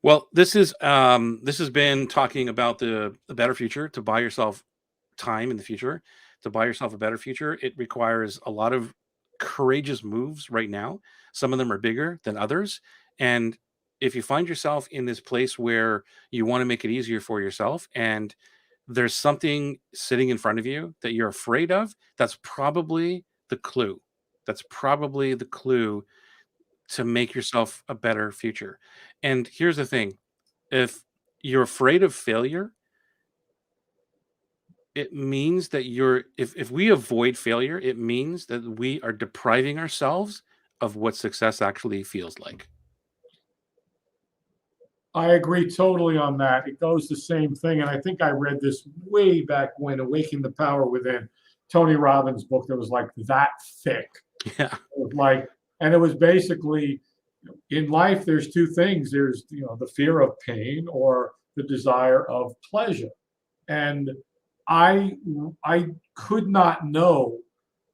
Well, this has been talking about the better future, to buy yourself time in the future, to buy yourself a better future. It requires a lot of courageous moves right now. Some of them are bigger than others. And if you find yourself in this place where you want to make it easier for yourself and there's something sitting in front of you that you're afraid of, that's probably the clue. That's probably the clue to make yourself a better future. And here's the thing, if you're afraid of failure, it means that if we avoid failure, it means that we are depriving ourselves of what success actually feels like. I agree totally on that. It goes the same thing. And I think I read this way back when, Awakening the Power Within, Tony Robbins' book that was like that thick. Yeah. It was like, and it was basically, in life, there's two things. There's, the fear of pain or the desire of pleasure. And I could not know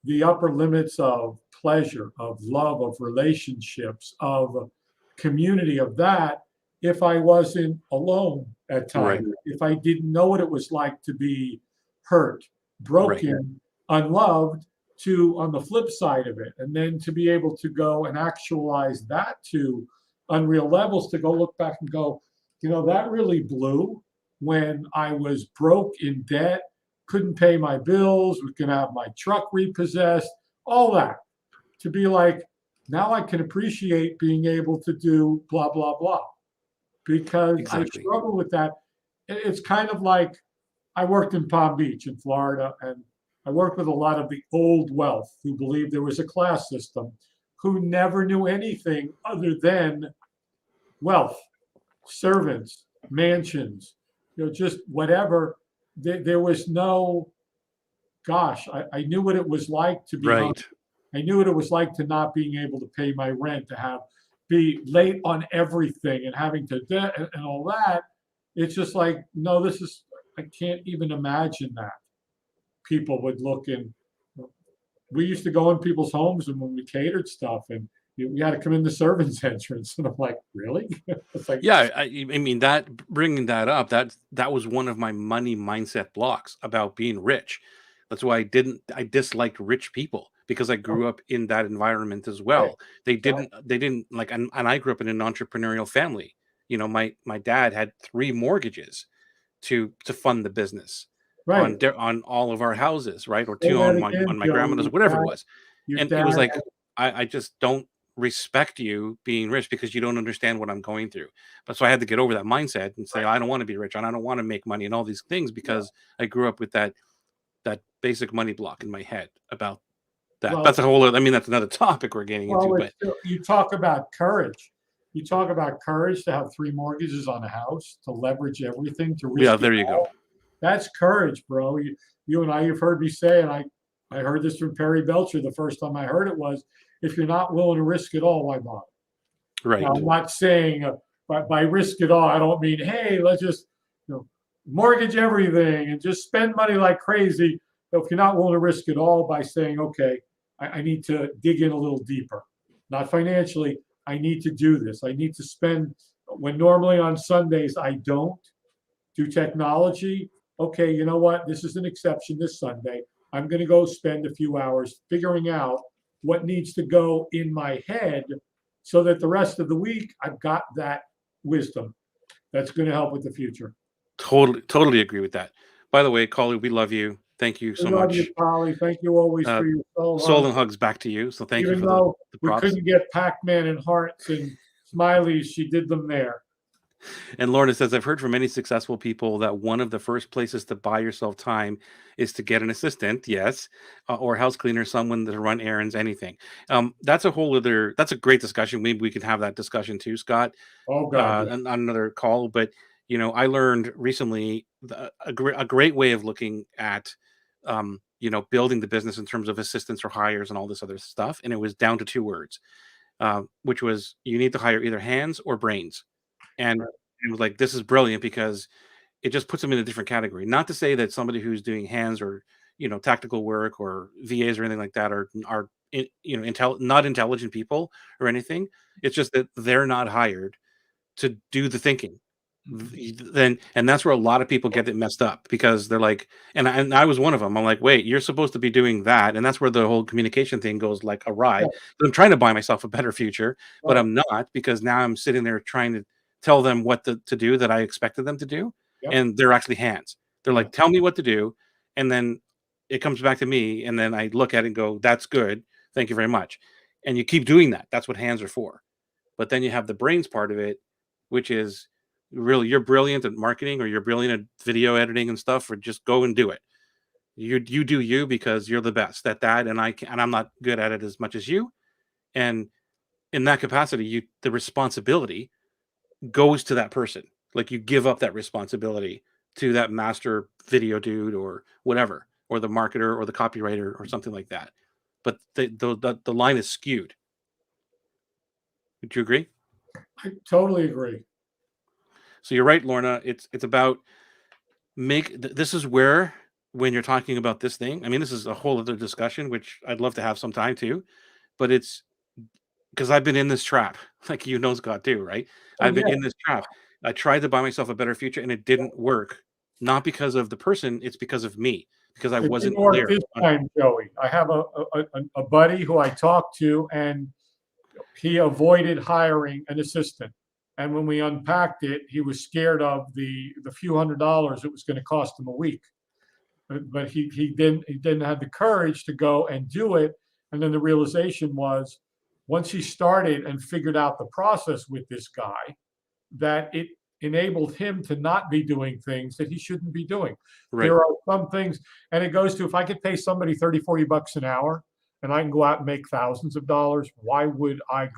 the upper limits of pleasure, of love, of relationships, of community, of that, if I wasn't alone at Right. times, if I didn't know what it was like to be hurt, Right. broken, unloved, to on the flip side of it, and then to be able to go and actualize that to unreal levels, to go look back and go, that really blew when I was broke, in debt, couldn't pay my bills, was going to have my truck repossessed, all that, to be like, now I can appreciate being able to do blah, blah, blah, because I Exactly. struggle with that. It's kind of like, I worked in Palm Beach in Florida, and I worked with a lot of the old wealth who believed there was a class system, who never knew anything other than wealth, servants, mansions, just whatever. There was no, gosh, I knew what it was like to be hungry. Right. I knew what it was like to not being able to pay my rent, to be late on everything and having to and all that. It's just like, no, I can't even imagine that. People would look in. We used to go in people's homes and when we catered stuff, and you had to come in the servants entrance. And I'm like, really? It's like, Yeah, I mean that bringing that up, that was one of my money mindset blocks about being rich. That's why I disliked rich people because I oh, grew up in that environment as right, well. exactly. They didn't like, and I grew up in an entrepreneurial family. My dad had 3 mortgages to fund the business Right. on all of our houses, right? Or Say two that on again, my Joey. grandmother's, whatever it was. Your And it was dad like, had, I just don't respect you being rich because you don't understand what I'm going through. But so I had to get over that mindset and say, I don't want to be rich and I don't want to make money and all these things yeah. because I grew up with that basic money block in my head about that. Well, That's a whole other, I mean, that's another topic we're getting into, well, but you talk about courage. You talk about courage to have 3 mortgages on a house, to leverage everything, to yeah, risk it there you go. all. That's courage, bro. You and I, you've heard me say, and I heard this from Perry Belcher the first time I heard it was, if you're not willing to risk it all, why bother? Now, Right. I'm not saying by risk it all, I don't mean, hey, let's just mortgage everything and just spend money like crazy. If you're not willing to risk it all by saying, okay, I need to dig in a little deeper, not financially. I need to do this. I need to spend when normally on Sundays I don't do technology. Okay, you know what? This is an exception this Sunday. I'm going to go spend a few hours figuring out what needs to go in my head so that the rest of the week I've got that wisdom that's going to help with the future. Totally agree with that. By the way, Collie, we love you. Thank you We so love you, much. Polly. Thank you always Uh, for your soul Soul hugs. and hugs back to you. So thank you Even for though the we props. couldn't get Pac-Man and hearts and smileys, she did them there. And Lorna says, I've heard from many successful people that one of the first places to buy yourself time is to get an assistant, yes, or house cleaner, someone to run errands, anything. That's a whole other, that's a great discussion. Maybe we could have that discussion too, Scott, Oh God, yeah. on another call. But, I learned recently a great way of looking at, building the business in terms of assistants or hires and all this other stuff. And it was down to 2 words, which was you need to hire either hands or brains. And it was like, this is brilliant because it just puts them in a different category. Not to say that somebody who's doing hands or, tactical work or VAs or anything like that are not intelligent people or anything. It's just that they're not hired to do the thinking. Then and that's where a lot of people get it messed up because they're like, and I was one of them. I'm like, wait, you're supposed to be doing that, and that's where the whole communication thing goes like awry. Yeah, I'm trying to buy myself a better future, but right. I'm not because now I'm sitting there trying to tell them what to do that I expected them to do, Yep. and they're actually hands. They're Yeah. like, tell me what to do, and then it comes back to me, and then I look at it and go, that's good, thank you very much, and you keep doing that. That's what hands are for. But then you have the brains part of it, which is really you're brilliant at marketing or you're brilliant at video editing and stuff, or just go and do it. You do you because you're the best at that, and I'm not good at it as much as you. And in that capacity, the responsibility goes to that person. Like you give up that responsibility to that master video dude or whatever, or the marketer or the copywriter or something like that. But the line is skewed. Would you agree? I totally agree. So you're right, Lorna. It's about this is where when you're talking about this thing, I mean, this is a whole other discussion, which I'd love to have some time too, but it's because I've been in this trap, like Scott too, right? Oh I've been yeah. in this trap. I tried to buy myself a better future and it didn't work. Not because of the person, it's because of me, because I It didn't wasn't work clear this on time, Joey. I have a buddy who I talked to, and he avoided hiring an assistant. And when we unpacked it, he was scared of the few $100s it was going to cost him a week. But he didn't have the courage to go and do it. And then the realization was, once he started and figured out the process with this guy, that it enabled him to not be doing things that he shouldn't be doing. right. There are some things, and it goes to, if I could pay somebody 30, $40 an hour and I can go out and make thousands of dollars, why would I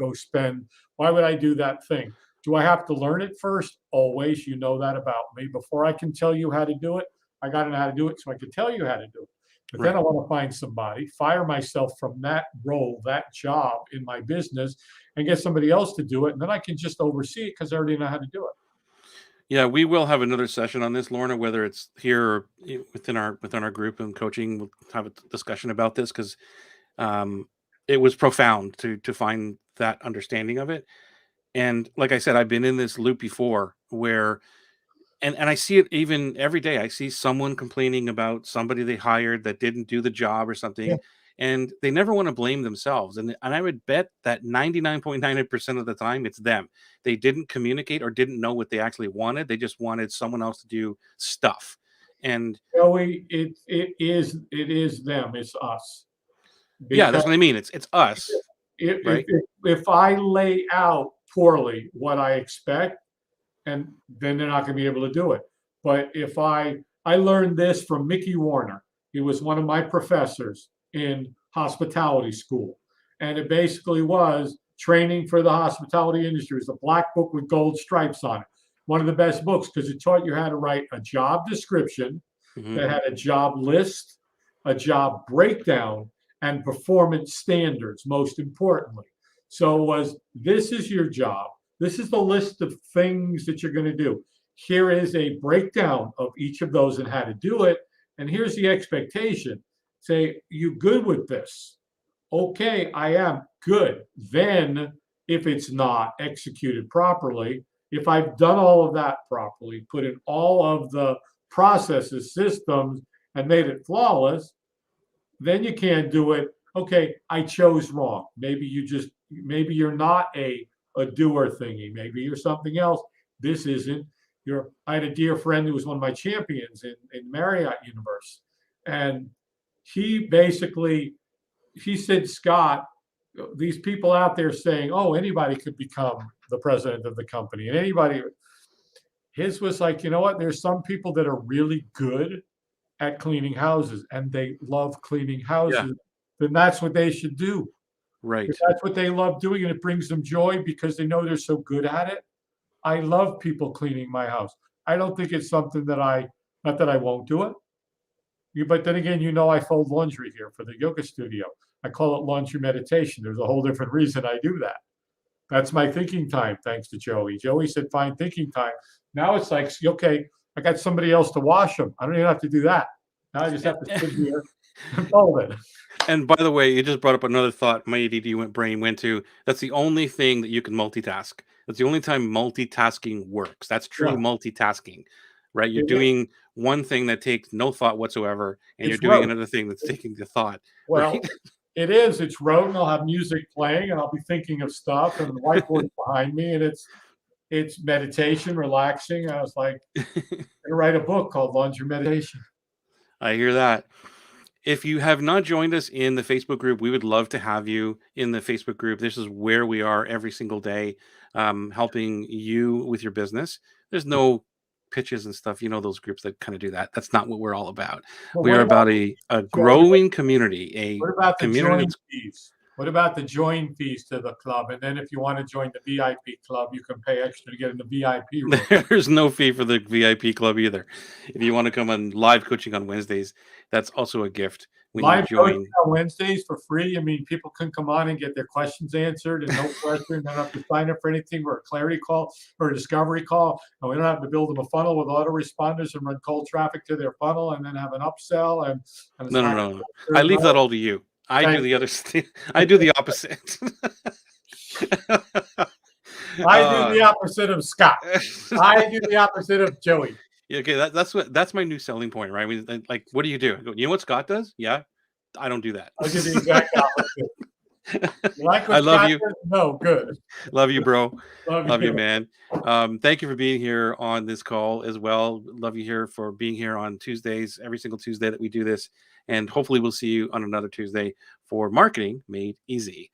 why would I do that thing? Do I have to learn it first? Always. You know that about me. Before I can tell you how to do it, I got to know how to do it so I can tell you how to do it. But then Right. I want to find somebody, fire myself from that role, that job in my business, and get somebody else to do it. And then I can just oversee it because I already know how to do it. Yeah, we will have another session on this, Lorna, whether it's here or within our group and coaching. We'll have a discussion about this because it was profound to find that understanding of it. And like I said, I've been in this loop before where and I see it even every day. I see someone complaining about somebody they hired that didn't do the job or Yeah. something, and they never want to blame themselves. And I would bet that 99.9% of the time it's them. They didn't communicate or didn't know what they actually wanted. They just wanted someone else to do stuff. And Joey, it is them, it's us. yeah, Because that's what I mean. It's us, if right? if I lay out poorly what I expect, and then they're not going to be able to do it. But if I learned this from Mickey Warner. He was one of my professors in hospitality school, and it basically was training for the hospitality industry. It was a black book with gold stripes on it. One of the best books because it taught you how to write a job description Hmm. that had a job list, a job breakdown, and performance standards, most importantly. So it was this is your job. This is the list of things that you're going to do. Here is a breakdown of each of those and how to do it. And here's the expectation. Say, you good with this? Okay, I am good. Then, if it's not executed properly, if I've done all of that properly, put in all of the processes, systems, and made it flawless, then you can't do it. Okay, I chose wrong. Maybe you're not a doer thingy. Maybe you're something else. This isn't. I had a dear friend who was one of my champions in Marriott Universe. And he basically, he said, Scott, these people out there saying, oh, anybody could become the president of the company and anybody, his was like, you know what? There's some people that are really good at cleaning houses and they love cleaning Yeah, houses, then that's what they should do. If right. that's what they love doing and it brings them joy because they know they're so good at it. I love people cleaning my house. I don't think it's something that not that I won't do it. But then again, I fold laundry here for the yoga studio. I call it laundry meditation. There's a whole different reason I do that. That's my thinking time, thanks to Joey. Joey said, fine thinking time. Now it's like, okay, I got somebody else to wash them. I don't even have to do that. Now I just have to sit here and fold it. And by the way, you just brought up another thought my brain went to. That's the only thing that you can multitask. That's the only time multitasking works. That's true Yeah, multitasking, right? You're it is. doing one thing that takes no thought whatsoever, and you're It's doing rote. another thing that's taking the thought, Well, right? it is. It's rote, and I'll have music playing, and I'll be thinking of stuff, and the whiteboard's behind me, and it's meditation, relaxing. I was like, I'm gonna write a book called Laundry Meditation. I hear that. If you have not joined us in the Facebook group, we would love to have you in the Facebook group. This is where we are every single day, helping you with your business. There's no pitches and stuff. You know, those groups that kind of do that. That's not what we're all about. But We what are about about a Joey? growing community, a What about the community join that's fees? What about the join fees to the club? And then if you want to join the VIP club, you can pay extra to get in the VIP room. there's no fee for the VIP club either. If you want to come on live coaching on Wednesdays, that's also a gift when you Live coaching join. on Wednesdays for free. I mean, people can come on and get their questions answered and no pressure. And don't have to sign up for anything or a clarity call or a discovery call. And we don't have to build them a funnel with autoresponders and run cold traffic to their funnel and then have an upsell and it's No, no, not. no, no. I leave that all to you. I do Thank the other. I do the opposite. I do uh, the opposite of Scott. I do the opposite of Joey. yeah, okay, that's my new selling point, right? Like, what do you do? I go, you know what Scott does? Yeah, I don't do that. I'll do the exact opposite. You like I what love Scott you, does? No, good. love you, bro. Love Love you, you. man. Thank you for being here on this call as well. Love you here for being here on Tuesdays, every single Tuesday that we do this, and hopefully we'll see you on another Tuesday for Marketing Made Easy.